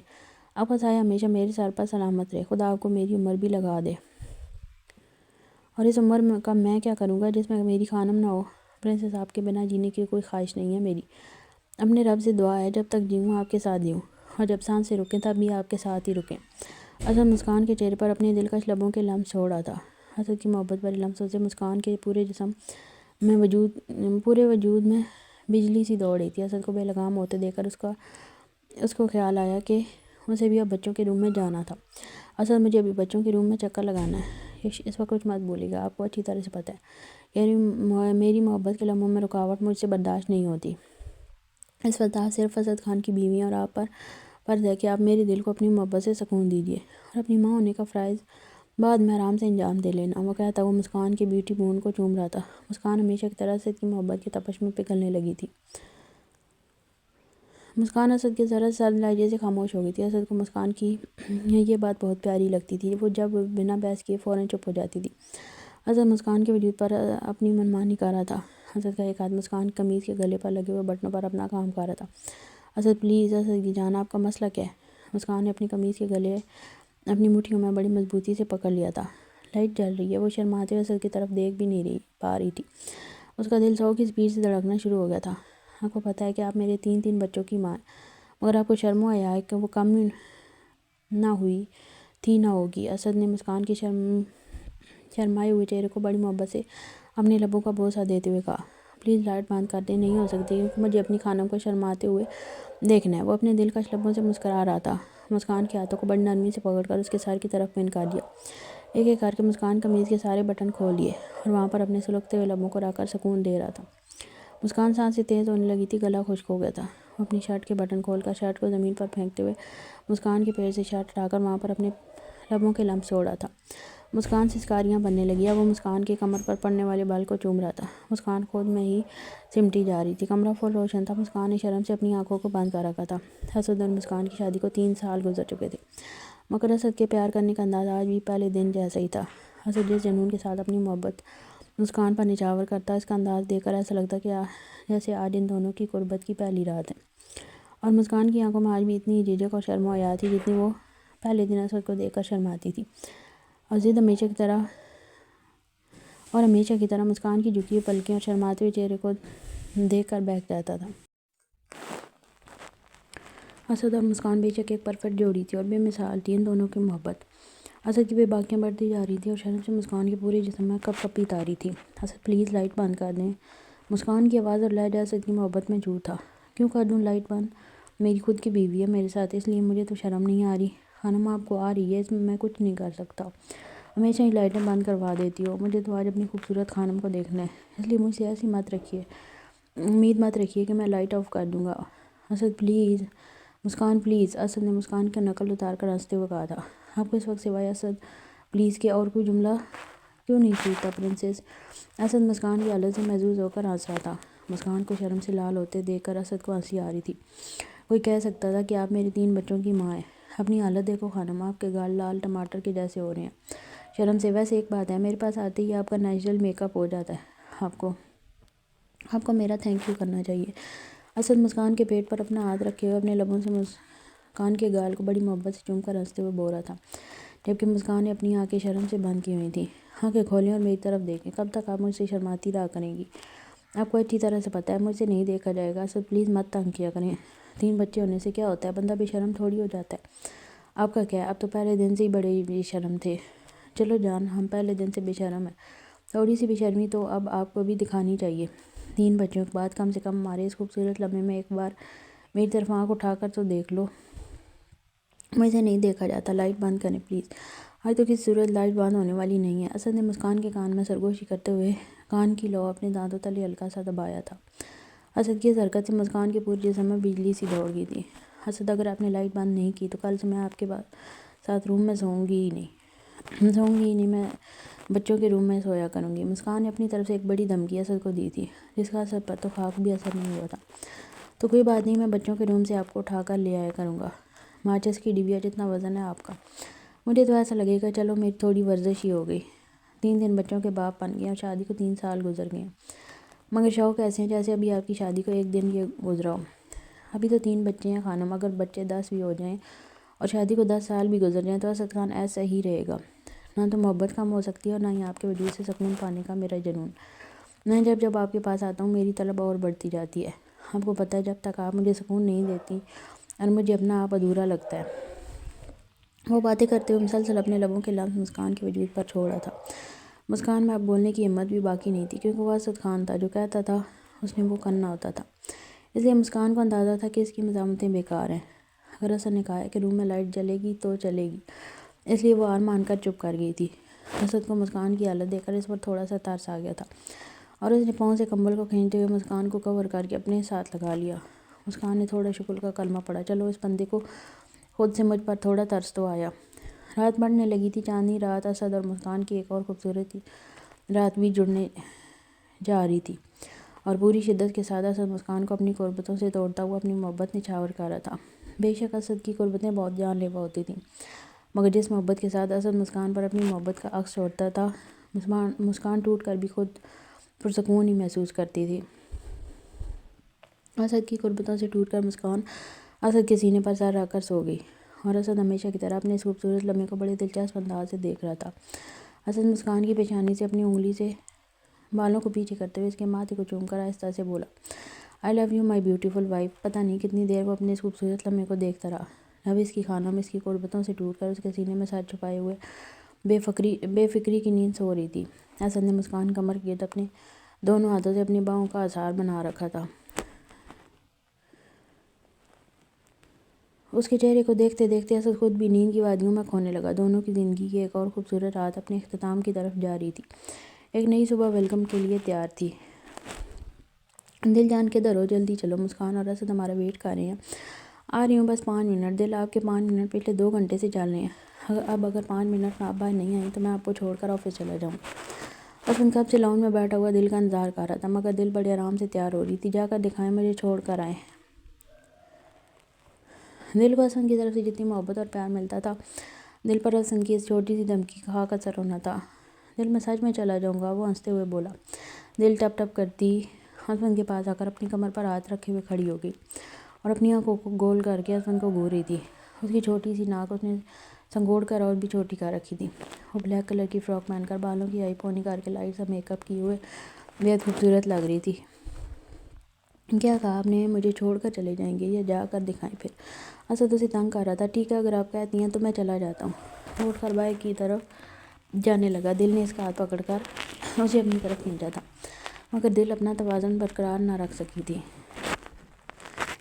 [SPEAKER 2] آپ کا سایہ ہمیشہ میرے سر پر سلامت رہے. خدا آپ کو میری عمر بھی لگا دے. اور اس عمر کا میں کیا کروں گا جس میں میری خانم نہ ہو. پرنسس، آپ کے بنا جینے کی کوئی خواہش نہیں ہے میری. اپنے رب سے دعا ہے جب تک جیوں آپ کے ساتھ جیوں، اور جب سانسیں رکیں تب بھی آپ کے ساتھ ہی رکیں. اسد مسکان کے چہرے پر اپنے دلکش لبوں کے لمس چھوڑ رہا تھا. اسد کی محبت بھرے لمسوں سے مسکان کے پورے جسم میں پورے وجود میں بجلی سی دوڑ رہی تھی. اسد کو بے لگام ہوتے دیکھ کر اس کو خیال آیا کہ اسے بھی اب بچوں کے روم میں جانا تھا. اسد، مجھے ابھی بچوں کے روم میں چکر لگانا ہے. اس وقت کچھ مت بولیے گا، آپ کو اچھی طرح سے پتہ ہے کہ میری محبت کے لمحوں میں رکاوٹ مجھ سے برداشت نہیں ہوتی. اس وقت صرف اسد خان کی بیوی اور آپ پر فرض ہے کہ آپ میرے دل کو اپنی محبت سے سکون دیجیے اور اپنی ماں ہونے کا فرائض بعد میں آرام سے انجام دے لینا. وہ کہتا وہ مسکان کے بیوٹی بون کو چوم رہا تھا. مسکان ہمیشہ کی طرح اسد کی محبت کی تپش میں پگھلنے لگی تھی. مسکان اسد کے ذرا سرد لہجے سے خاموش ہو گئی تھی. اسد کو مسکان کی یہ بات بہت پیاری لگتی تھی. وہ جب بنا بحث کیے فوراً چپ ہو جاتی تھی. اسد مسکان کے وجود پر اپنی منمانی کر رہا تھا. اسد کا ایک ہاتھ مسکان کی قمیض کے گلے پر لگے ہوئے بٹنوں پر اپنا کام کر رہا تھا. اسد پلیز، اسد کی جان، آپ کا مسئلہ کیا ہے؟ مسکان نے اپنی قمیض کے گلے اپنی مٹھیوں میں بڑی مضبوطی سے پکڑ لیا تھا. لائٹ جل رہی ہے. وہ شرماتے ہوئے اسد کی طرف دیکھ بھی نہیں پا رہی تھی. اس کا دل 100 کی سپیڈ سے دھڑکنا شروع ہو گیا تھا. آپ کو پتہ ہے کہ آپ میرے 3 بچوں کی ماں ہیں، مگر آپ کو شرم و حیا ہے کہ وہ کم نہ ہوئی تھی نہ ہوگی. اسد نے مسکان کے شرمائے ہوئے چہرے کو بڑی محبت سے اپنے لبوں کا بوسہ دیتے ہوئے کہا. پلیز لائٹ بند کر دیں. نہیں ہو سکتی کیونکہ مجھے اپنی خانم کو شرماتے ہوئے دیکھنا ہے. وہ اپنے دلکش لبوں سے مسکرا رہا تھا. مسکان کے ہاتھوں کو بڑی نرمی سے پکڑ کر اس کے سر کی طرف پن کر دیا. ایک ایک کر کے مسکان قمیض کے سارے بٹن کھول لیے اور وہاں پر اپنے سلگتے ہوئے لبوں کو رکھ کر سکون دے رہا تھا. مسکان سانسیں تیز ہونے لگی تھی. گلا خشک ہو گیا تھا. وہ اپنی شرٹ کے بٹن کھول کر شرٹ کو زمین پر پھینکتے ہوئے مسکان کے پیر سے شرٹ ہٹا کر وہاں پر اپنے لبوں کے لمس چھوڑ رہا تھا. مسکان سے سکاریاں بننے لگی. اب وہ مسکان کے کمر پر پڑنے والے بال کو چوم رہا تھا. مسکان خود میں ہی سمٹی جا رہی تھی. کمرہ فل روشن تھا. مسکان نے شرم سے اپنی آنکھوں کو بند کر رکھا تھا. اسد اور مسکان کی شادی کو 3 سال گزر چکے تھے، مگر اسد کے پیار کرنے کا انداز آج بھی پہلے دن جیسا ہی تھا. اسد جس جنون کے ساتھ اپنی محبت مسکان پر نچھاور کرتا، اس کا انداز دیکھ کر ایسا لگتا کہ جیسے آج ان دونوں کی قربت کی پہلی رات ہے. اور مسکان کی آنکھوں میں آج بھی اتنی جھجک اور شرم و حیا تھی جتنی وہ پہلے دن اسد کو دیکھ کر شرماتی تھی. اور ہمیشہ کی طرح مسکان کی جھکی ہوئی پلکیں اور شرماتے ہوئے چہرے کو دیکھ کر بہک جاتا تھا. اسد اور مسکان بے شک ایک پرفیکٹ جوڑی تھی اور بے مثال تھی. ان دونوں کی محبت اسد کی بے باکیاں بڑھتی جا رہی تھی اور شرم سے مسکان کے پورے جسم میں کپ کپی تاری تھی. اسد پلیز لائٹ بند کر دیں. مسکان کی آواز اور لہجہ اسد کی محبت میں جھوٹ تھا. کیوں کر دوں لائٹ بند؟ میری خود کی بیوی ہے میرے ساتھ، اس لیے مجھے تو شرم نہیں آ رہی. خانم آپ کو آ رہی ہے، اس میں کچھ نہیں کر سکتا. ہمیشہ ہی لائٹیں بند کروا دیتی ہو. مجھے تو آج اپنی خوبصورت خانم کو دیکھنا ہے، اس لیے مجھ سے ایسی امید مت رکھیے کہ میں لائٹ آف کر دوں گا. اسد پلیز. مسکان پلیز. اسد نے مسکان کا نقل اتار کر ہنستے ہوئے کہا تھا. آپ کو اس وقت سوائے اسد پلیز کے اور کوئی جملہ کیوں نہیں سوچتا پرنسس؟ اسد مسکان کی حالت سے محظوظ ہو کر ہنس رہا تھا. مسکان کو شرم سے لال ہوتے دیکھ کر اسد کو ہنسی آ رہی تھی. کوئی کہہ سکتا تھا کہ آپ میرے 3 بچوں کی ماں ہیں. اپنی حالت دیکھو خانم، آپ کے گال لال ٹماٹر کے جیسے ہو رہے ہیں شرم سے. ویسے ایک بات ہے، میرے پاس آتے ہی آپ کا نیچرل میک اپ ہو جاتا ہے. آپ کو میرا تھینک یو کرنا چاہیے. اسد مسکان کے پیٹ پر اپنا ہاتھ رکھے ہوئے اپنے لبوں سے مسکان کے گال کو بڑی محبت سے چوم کر ہنستے ہوئے بول رہا تھا، جبکہ مسکان نے اپنی آنکھیں شرم سے بند کی ہوئی تھیں. آنکھیں کھولیں اور میری طرف دیکھیں. کب تک آپ مجھ سے شرماتی رہا کریں گی؟ آپ کو اچھی طرح سے پتہ ہے مجھ سے نہیں دیکھا جائے گا. اسد پلیز مت تنگ کیا کریں. 3 بچے ہونے سے کیا ہوتا ہے، بندہ بے شرم تھوڑی ہو جاتا ہے. آپ کا کیا ہے، آپ تو پہلے دن سے ہی بڑے بے شرم تھے. چلو جان، ہم پہلے دن سے بے شرم ہیں. تھوڑی سی بے شرمی تو اب آپ کو بھی دکھانی چاہیے. 3 بچوں کے بعد کم سے کم ہمارے اس خوبصورت لمحے میں ایک بار میری طرف آنکھ اٹھا کر تو دیکھ لو. مجھ سے نہیں دیکھا جاتا. لائٹ بند کریں پلیز. آج تو کسی صورت لائٹ بند ہونے والی نہیں ہے. اسد نے مسکان کے کان میں سرگوشی کرتے ہوئے کان کی لو اپنے دانتوں تلے ہلکا سا دبایا تھا. اسد کی اس حرکت سے مسکان کے پورے جسم میں بجلی سی دوڑ گئی تھی. اسد، اگر آپ نے لائٹ بند نہیں کی تو کل سے میں آپ کے ساتھ روم میں سوؤں گی ہی نہیں. میں بچوں کے روم میں سویا کروں گی. مسکان نے اپنی طرف سے ایک بڑی دھمکی اسد کو دی تھی جس کا اسد پر تو خاک بھی اثر نہیں ہوا تھا. تو کوئی بات نہیں، میں بچوں کے روم سے آپ کو اٹھا کر لے آیا کروں گا، ماچس کی ڈبیا جتنا وزن ہے آپ کا۔ مجھے تو ایسا لگے گا چلو میری تھوڑی ورزش ہی ہو گئی۔ 3 دن بچوں کے باپ بن گئے اور شادی کو 3 سال گزر گئے، مگر شوق ایسے ہیں جیسے ابھی آپ کی شادی کو 1 دن یہ گزرا ہو۔ ابھی تو 3 بچے ہیں خانم، اگر بچے 10 بھی ہو جائیں اور شادی کو 10 سال بھی گزر جائیں تو اسد خان ایسا ہی رہے گا۔ نہ تو محبت کم ہو سکتی ہے اور نہ ہی آپ کے وجود سے سکون پانے کا میرا جنون۔ میں جب جب آپ کے پاس آتا ہوں میری طلب اور بڑھتی جاتی ہے۔ آپ کو پتہ ہے جب تک آپ مجھے سکون نہیں دیتی اور مجھے اپنا آپ ادھورا لگتا ہے۔ وہ باتیں کرتے ہوئے مسلسل اپنے لبوں کے لمس مسکان کے وجود پر چھوڑا تھا۔ مسکان میں اب بولنے کی ہمت بھی باقی نہیں تھی، کیونکہ وہ اسد خان تھا جو کہتا تھا اس نے وہ کرنا ہوتا تھا۔ اس لیے مسکان کو اندازہ تھا کہ اس کی مزاحمتیں بیکار ہیں۔ اگر اسد نے کہا ہے کہ روم میں لائٹ جلے گی تو چلے گی، اس لیے وہ ہار مان کر چپ کر گئی تھی۔ اسد کو مسکان کی حالت دیکھ کر اس پر تھوڑا سا ترس آ گیا تھا اور اس نے پاؤں سے کمبل کو کھینچتے ہوئے مسکان کو کور کر کے اپنے ساتھ لگا لیا۔ مسکان نے تھوڑا شکر کا کلمہ پڑھا، چلو اس بندے کو خود سے مجھ پر تھوڑا ترس تو آیا۔ رات بڑھنے لگی تھی، چاندنی رات اسد اور مسکان کی ایک اور خوبصورت رات بھی جڑنے جا رہی تھی، اور پوری شدت کے ساتھ اسد مسکان کو اپنی قربتوں سے توڑتا ہوا اپنی محبت نچھاور کر رہا تھا۔ بے شک اسد کی قربتیں بہت جان لیوا ہوتی تھیں، مگر جس محبت کے ساتھ اسد مسکان پر اپنی محبت کا عکس چھوڑتا تھا، مسکان ٹوٹ کر بھی خود پرسکون ہی محسوس کرتی تھی۔ اسد کی قربتوں سے ٹوٹ کر مسکان اسد کے سینے پر سر رکھ کر سو گئی، اور اسد ہمیشہ کی طرح اپنے اس خوبصورت لمحے کو بڑے دلچسپ انداز سے دیکھ رہا تھا۔ اسد مسکان کی پیشانی سے اپنی انگلی سے بالوں کو پیچھے کرتے ہوئے اس کے ماتھے کو چوم کر آہستہ سے بولا، "I love you my beautiful wife"۔ پتہ نہیں کتنی دیر وہ اپنے اس خوبصورت لمحے کو دیکھتا رہا۔ اب اس کی خانم اس کی قربتوں سے ٹوٹ کر اس کے سینے میں سر چھپائے ہوئے بے فکری کی نیند سو رہی تھی۔ اسد نے مسکان کمر کے گرد اپنے دونوں ہاتھوں سے اپنی باہوں کا آثار بنا رکھا تھا۔ اس کے چہرے کو دیکھتے دیکھتے اسد خود بھی نیند کی وادیوں میں کھونے لگا۔ دونوں کی زندگی کی ایک اور خوبصورت رات اپنے اختتام کی طرف جا رہی تھی۔ ایک نئی صبح ویلکم کے لیے تیار تھی۔ دل جان کے ادھر ہو، جلدی چلو، مسکان اور اسد ہمارا ویٹ کر رہے ہیں۔ آ رہی ہوں، بس 5 منٹ۔ دل، آپ کے 5 منٹ پچھلے 2 گھنٹے سے چل رہے ہیں۔ اب اگر 5 منٹ میں آپ باہر نہیں آئیں تو میں آپ کو چھوڑ کر آفس چلا جاؤں۔ اسد کب سے لاؤنج میں بیٹھا ہوا دل کا انتظار کر رہا تھا، مگر دل بڑے آرام سے تیار ہو رہی تھی۔ جا کر دکھائیں، مجھے چھوڑ کر آئیں۔ دل کو اسد کی طرف سے جتنی محبت اور پیار ملتا تھا، دل پر اسد کی اس چھوٹی سی دھمکی کا خاک اثر ہونا تھا۔ دل، میں سچ میں چلا جاؤں گا، وہ ہنستے ہوئے بولا۔ دل ٹپ ٹپ کرتی اسد کے پاس آ کر اپنی کمر پر ہاتھ رکھے ہوئے کھڑی ہو گئی اور اپنی آنکھوں کو گول کر کے اسد کو گھور رہی تھی۔ اس کی چھوٹی سی ناک اس نے سنگوڑ کر اور بھی چھوٹی کر رکھی تھی۔ وہ بلیک کلر کی فراک پہن کر بالوں کی آئی پونی کر کے لائٹ سا میک اپ کیے ہوئے بےحد خوبصورت لگ رہی تھی۔ کیا کہا آپ نے؟ مجھے چھوڑ کر چلے جائیں گے یا جا کر دکھائیں پھر؟ اسد اسے تنگ کر رہا تھا۔ ٹھیک ہے، اگر آپ کہتی ہیں تو میں چلا جاتا ہوں۔ وہ اٹھ کر بائیں کی طرف جانے لگا۔ دل نے اس کا ہاتھ پکڑ کر اسے اپنی طرف کھینچا تھا، مگر دل اپنا توازن برقرار نہ رکھ سکی تھی،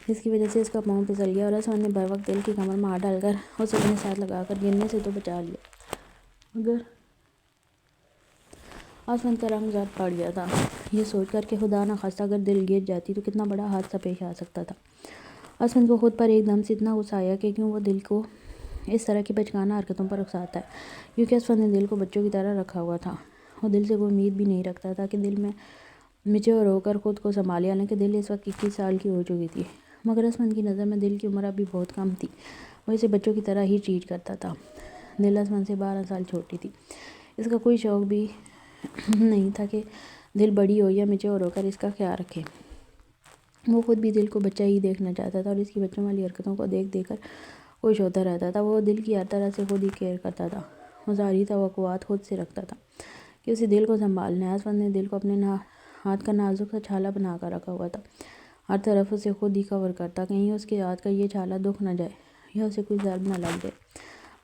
[SPEAKER 2] جس کی وجہ سے اس کا پاؤں پھسل گیا اور اسد نے بروقت دل کی کمر میں ہاتھ ڈال کر اسے اپنے ساتھ لگا کر گرنے سے تو بچا لیا، مگر اسد کا رنگ زرد پڑ گیا تھا، یہ سوچ کر کہ خدا نخواستہ اگر دل گر جاتی تو کتنا بڑا حادثہ پیش آ سکتا تھا۔ اسد کو خود پر ایک دم سے اتنا غصہ آیا کہ کیوں وہ دل کو اس طرح کی بچکانہ حرکتوں پر اکساتا ہے، کیونکہ اسد نے دل کو بچوں کی طرح رکھا ہوا تھا۔ وہ دل سے کوئی امید بھی نہیں رکھتا تھا کہ دل میں میچور ہو کر خود کو سنبھالے، حالانکہ دل اس وقت 21 سال کی ہو چکی تھی، مگر اسد کی نظر میں دل کی عمر اب بھی بہت کم تھی۔ وہ اسے بچوں کی طرح ہی ٹریٹ کرتا تھا۔ دل اسد سے 12 سال چھوٹی تھی۔ اس کا کوئی شوق بھی نہیں تھا کہ دل بڑی ہو یا میچور ہو کر اس کا خیال رکھے۔ وہ خود بھی دل کو بچہ ہی دیکھنا چاہتا تھا اور اس کی بچوں والی حرکتوں کو دیکھ دیکھ کر خوش ہوتا رہتا تھا۔ وہ دل کی ہر طرح سے خود ہی کیئر کرتا تھا۔ وہ ظاہری توقعات خود سے رکھتا تھا کہ اسے دل کو سنبھالنا ہے۔ اسد نے دل کو اپنے ہاتھ کا نازک سا چھالا بنا کر رکھا ہوا تھا، ہر طرف اسے خود ہی کور کرتا، کہیں اس کے ہاتھ کا یہ چھالا دکھ نہ جائے یا اسے کوئی ضرب نہ لگ جائے۔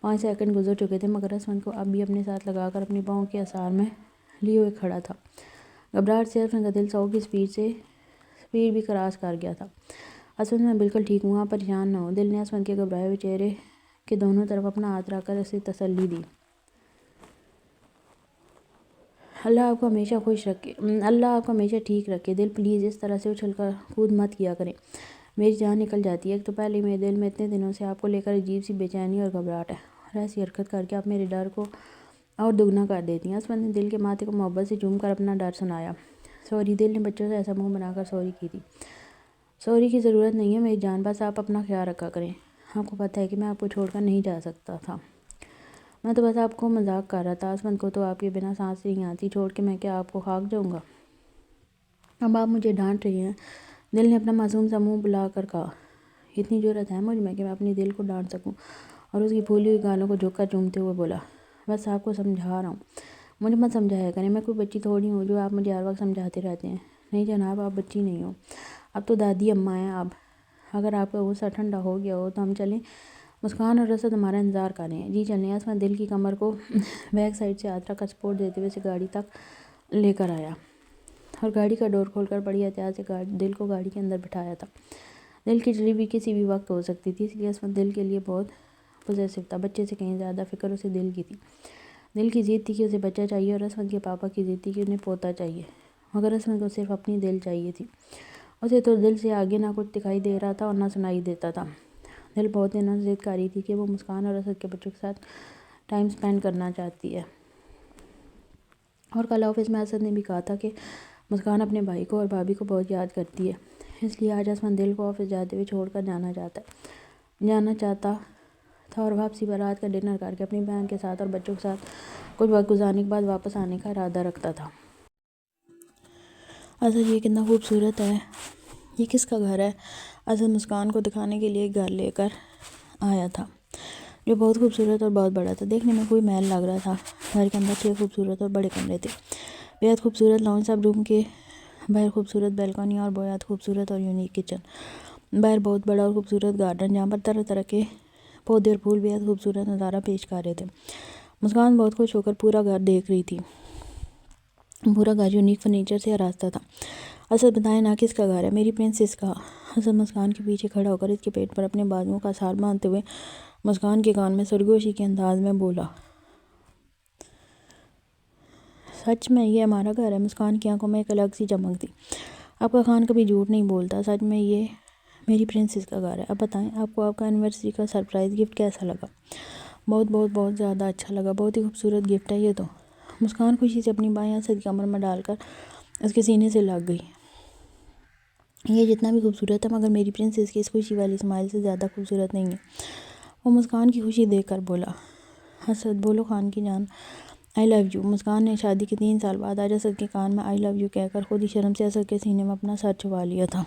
[SPEAKER 2] 5 سیکنڈ گزر چکے تھے، مگر اسد کو اب بھی اپنے ساتھ لگا کر اپنی باہوں کے آثار میں لیے ہوئے کھڑا تھا۔ گھبراہٹ سے اسد کا دل 100 کی سپیڈ بھی کراس کر گیا تھا۔ اسد، میں بالکل ٹھیک ہوں، آپ پریشان نہ ہوں۔ دل نے اسد کے گھبرائے ہوئے چہرے کے دونوں طرف اپنا ہاتھ رکھ کر اسے تسلی دی۔ اللہ آپ کو ہمیشہ خوش رکھے، اللہ آپ کو ہمیشہ ٹھیک رکھے۔ دل، پلیز اس طرح سے اچھل کر کود مت کیا کریں، میری جان نکل جاتی ہے۔ ایک تو پہلے میرے دل میں اتنے دنوں سے آپ کو لے کر عجیب سی بے چینی اور گھبراہٹ ہے، اور ایسی حرکت کر کے آپ میرے ڈر کو اور دگنا کر دیتی ہیں۔ اسد نے دل کے ماتھے کو محبت سے چوم کر اپنا ڈر سنایا۔ سوری، دل نے بچوں سے ایسا منہ بنا کر سوری کی تھی۔ سوری کی ضرورت نہیں ہے میری جان، بس آپ اپنا خیال رکھا کریں۔ آپ کو پتہ ہے کہ میں آپ کو چھوڑ کر نہیں جا سکتا تھا، میں تو بس آپ کو مذاق کر رہا تھا۔ آسمت کو تو آپ کے بنا سانس نہیں آتی، چھوڑ کے میں کیا آپ کو خاک جاؤں گا؟ اب آپ مجھے ڈانٹ رہی ہیں۔ دل نے اپنا معصوم سا منہ بلا کر کہا، اتنی جرأت ہے مجھ میں کہ میں اپنی دل کو ڈانٹ سکوں؟ اور اس کی پھولی ہوئی گالوں کو جھک کر چومتے ہوئے بولا، بس آپ کو سمجھا رہا ہوں، مجھے مت سمجھایا کریں، میں کوئی بچی تھوڑی ہوں جو آپ مجھے ہر وقت سمجھاتے رہتے ہیں۔ نہیں جناب، آپ بچی نہیں ہو، اب تو دادی اماں ہیں آپ۔ اگر آپ کا غصہ ٹھنڈا ہو گیا ہو تو ہم چلیں، مسکان اور رسد ہمارا انتظار کر رہے ہیں۔ جی چلیں۔ آسمت دل کی کمر کو بیک سائڈ سے آترا کا سپورٹ دیتے ہوئے اسے گاڑی تک لے کر آیا اور گاڑی کا ڈور کھول کر بڑی احتیاط سے دل کو گاڑی کے اندر بٹھایا تھا۔ دل کی ڈلیوری کسی بھی وقت ہو سکتی تھی، اس لیے عصمت دل کے لیے بہت پوزیسو تھا۔ بچے سے کہیں زیادہ فکر اسے دل کی تھی۔ دل کی ضد تھی کہ اسے بچہ چاہیے اور عصمت کے پاپا کی ضد تھی کہ انہیں پوتا چاہیے، مگر عصمت کو صرف اپنی دل چاہیے تھی۔ اسے تو دل سے آگے نہ کچھ دکھائی دے رہا تھا اور نہ سنائی دیتا تھا۔ دل بہت دنوں سے ضد کر رہی تھی کہ وہ مسکان اور عصمت کے بچوں کے ساتھ ٹائم سپینڈ کرنا چاہتی ہے، اور کل آفس میں عصمت نے بھی کہا تھا کہ مسکان اپنے بھائی کو اور بھابھی کو بہت یاد کرتی ہے، اس لیے آج عصمت دل کو آفس جاتے ہوئے چھوڑ کر جانا چاہتا تھا اور واپسی پر رات کا ڈنر کر کے اپنی بہن کے ساتھ اور بچوں کے ساتھ کچھ وقت گزارنے کے بعد واپس آنے کا ارادہ رکھتا تھا۔ اسد یہ کتنا خوبصورت ہے، یہ کس کا گھر ہے؟ اسد مسکان کو دکھانے کے لیے ایک گھر لے کر آیا تھا جو بہت خوبصورت اور بہت بڑا تھا، دیکھنے میں کوئی محل لگ رہا تھا۔ گھر کے اندر 6 خوبصورت اور بڑے کمرے تھے، بہت خوبصورت لاؤنج، سب روم کے باہر خوبصورت بیلکونی اور بہت خوبصورت اور یونیک کچن، باہر بہت بڑا اور خوبصورت گارڈن جہاں پر طرح طرح کے پودے اور پھول بہت خوبصورت نظارہ پیش کر رہے تھے۔ مسکان بہت خوش ہو کر پورا گھر دیکھ رہی تھی، پورا گھر یونیک فرنیچر سے آراستہ تھا۔ اسد بتائیں نا کس کا گھر ہے؟ میری پرنسس کا۔ اسد مسکان کے پیچھے کھڑا ہو کر اس کے پیٹ پر اپنے بازوؤں کا سار باندھتے ہوئے مسکان کے کان میں سرگوشی کے انداز میں بولا، سچ میں یہ ہمارا گھر ہے؟ مسکان کی آنکھوں میں ایک الگ سی چمک تھی۔ آپ کا خان کبھی جھوٹ نہیں بولتا، سچ میں یہ میری پرنسس کا گھر ہے۔ اب بتائیں آپ کو آپ کا اینیورسری کا سرپرائز گفٹ کیسا لگا؟ بہت بہت بہت زیادہ اچھا لگا، بہت ہی خوبصورت گفٹ ہے یہ تو۔ مسکان خوشی سے اپنی بائیں اسد کی کمر میں ڈال کر اس کے سینے سے لگ گئی۔ یہ جتنا بھی خوبصورت ہے مگر میری پرنسس کی اس خوشی والی اسمائل سے زیادہ خوبصورت نہیں ہے۔ وہ مسکان کی خوشی دیکھ کر بولا، اسد بولو خان کی جان، آئی لو یو۔ مسکان نے شادی کے 3 سال بعد آج اسد کے کان میں آئی لو یو کہہ کر خود ہی شرم سے اسد کے سینے میں اپنا سر چھپا لیا تھا۔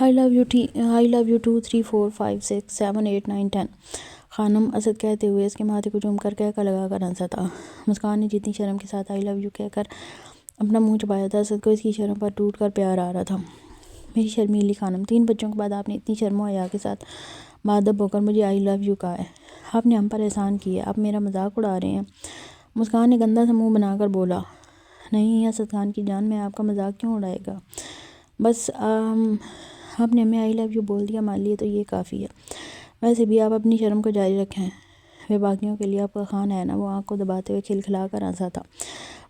[SPEAKER 2] آئی لو یو 2 3 4 5 6 7 8 9 10 خانم، اسد کہتے ہوئے اس کے ماتھے کو چوم کر کہہ لگا کر ہنسا تھا۔ مسکان نے جتنی شرم کے ساتھ آئی لو یو کہہ کر اپنا منہ چھپایا تھا، اسد کو اس کی شرم پر ٹوٹ کر پیار آ رہا تھا۔ میری شرمیلی خانم، 3 بچوں کے بعد آپ نے اتنی شرم و حیا کے ساتھ مؤدب ہو کر مجھے آئی لو یو کہا ہے؟ آپ نے ہم پر احسان کیا ہے، آپ میرا مذاق اڑا رہے ہیں؟ مسکان نے گندا سا منہ بنا کر بولا، نہیں اسد خان کی جان، میں آپ کا مذاق کیوں اڑائے گا؟ بس آپ نے ہمیں آئی لو یو بول دیا، مان لیے تو یہ کافی ہے۔ ویسے بھی آپ اپنی شرم کو جاری رکھیں، وہ باقیوں کے لیے آپ کا خان ہے نا۔ وہ آنکھ کو دباتے ہوئے کھلکھلا کر ہنسا تھا۔